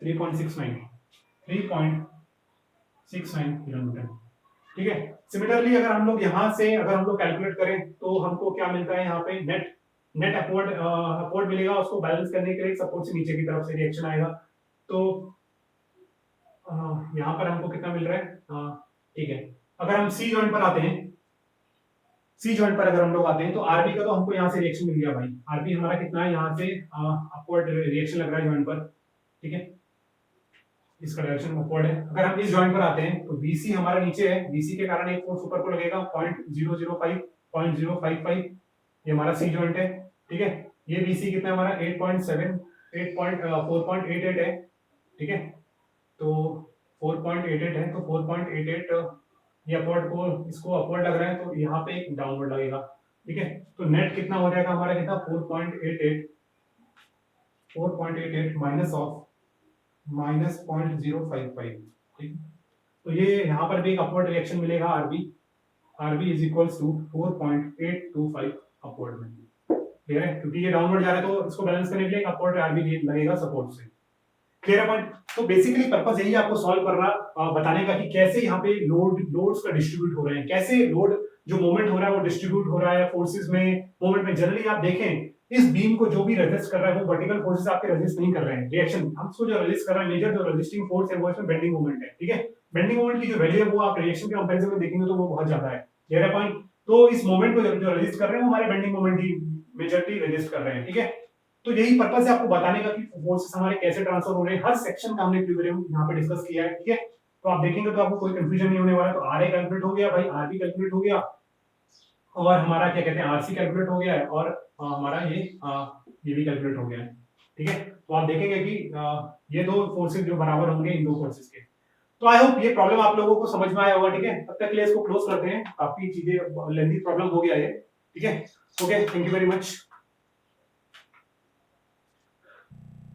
3.69 kilometre. ठीक है, सिमिलरली अगर हम लोग यहाँ से अगर हम लोग कैलकुलेट करें तो हमको क्या मिलता है, यहाँ पे नेट अपवर्ड मिलेगा, उसको बैलेंस करने के लिए सपोर्ट से नीचे की तरफ से रिएक्शन आएगा, तो यहाँ पर हमको कितना मिल रहा है। ठीक है, अगर हम सी जॉइंट पर आते हैं, अगर हम लोग आते हैं तो आरबी का तो हमको यहाँ से रिएक्शन मिल गया भाई, आरबी हमारा कितना है, यहाँ से अपवर्ड रिएक्शन लग रहा है जॉइंट पर। ठीक है, इसका डायरेक्शन अपवर्ड है। अगर हम इस जॉइंट पर आते हैं तो BC हमारा नीचे है, BC के कारण एक फोर्स ऊपर को लगेगा 0.005 0.055, ये हमारा सी जॉइंट है। ठीक है, ये BC कितना है हमारा 4.88 है। ठीक है, तो 4.88 है, तो 4.88 ये अपवर्ड को इसको अपवर्ड लग रहा है, तो यहाँ पे एक डाउनवर्ड लगेगा। ठीक है, तो नेट कितना हो जाएगा हमारा, कितना 4.88 माइनस ऑफ माइनस 0.055। ठीक, तो ये यहाँ पर भी एक अपवर्ड रिएक्शन मिलेगा RB is equals to 4.825 upward में। क्लियर है, क्योंकि ये डाउनवर्ड जा रहा है तो इसको बैलेंस करने के लिए अपवर्ड आरबी लगेगा सपोर्ट से। Clear point. तो बेसिकली पर्पस यही आपको सॉल्व करना बताने का कि कैसे यहाँ पे लोड्स का डिस्ट्रीब्यूट हो रहे हैं, कैसे लोड जो मोमेंट हो रहा है वो डिस्ट्रीब्यूट हो रहा है फोर्सेस में, मोमेंट में। जनरली आप देखें इस बीम को जो भी रेजिस्ट कर रहा है वो वर्टिकल फोर्सेस आपके रेजिस्ट नहीं कर रहे हैं, रिएक्शन हमको जो रेजिस्ट कर रहा है, मेजर जो रेजिस्टिंग फोर्स है वो इसमें बेंडिंग मोमेंट है। ठीक है, बेंडिंग मोमेंट की जो वैल्यू है वो आप रिएक्शन के कंपैरिजन में देखेंगे तो वो बहुत ज्यादा है। क्लियर है पॉइंट। तो इस मोमेंट को जो रेजिस्ट कर रहे हैं वो हमारे बेंडिंग मोमेंट ही मेजॉरिटी रेजिस्ट कर रहे हैं, ठीक है। तो यही पर्पस है आपको बताने का कि फोर्सेस हमारे कैसे ट्रांसफर हो रहे हैं, हर सेक्शन का हमने इक्विलिब्रियम यहाँ पे डिस्कस किया है, ठीक है। तो आप देखेंगे तो आपको कोई कंफ्यूजन नहीं होने वाला। तो आर ए कैलकुलेट हो गया भाई, आर बी कैलकुलेट हो गया, और हमारा क्या कहते हैं आरसी कैलकुलेट हो गया है, और हमारा ये भी कैलकुलेट हो गया है, ठीक है। तो आप देखेंगे कि ये दो फोर्सेस जो बराबर होंगे इन दो फोर्सेस के। तो आई होप ये प्रॉब्लम आप लोगों को समझ में आया होगा, ठीक है। तब तक के लिए इसको क्लोज करते हैं, काफी चीजें लेंथी प्रॉब्लम हो गया ये, ठीक है। Okay, thank you very much.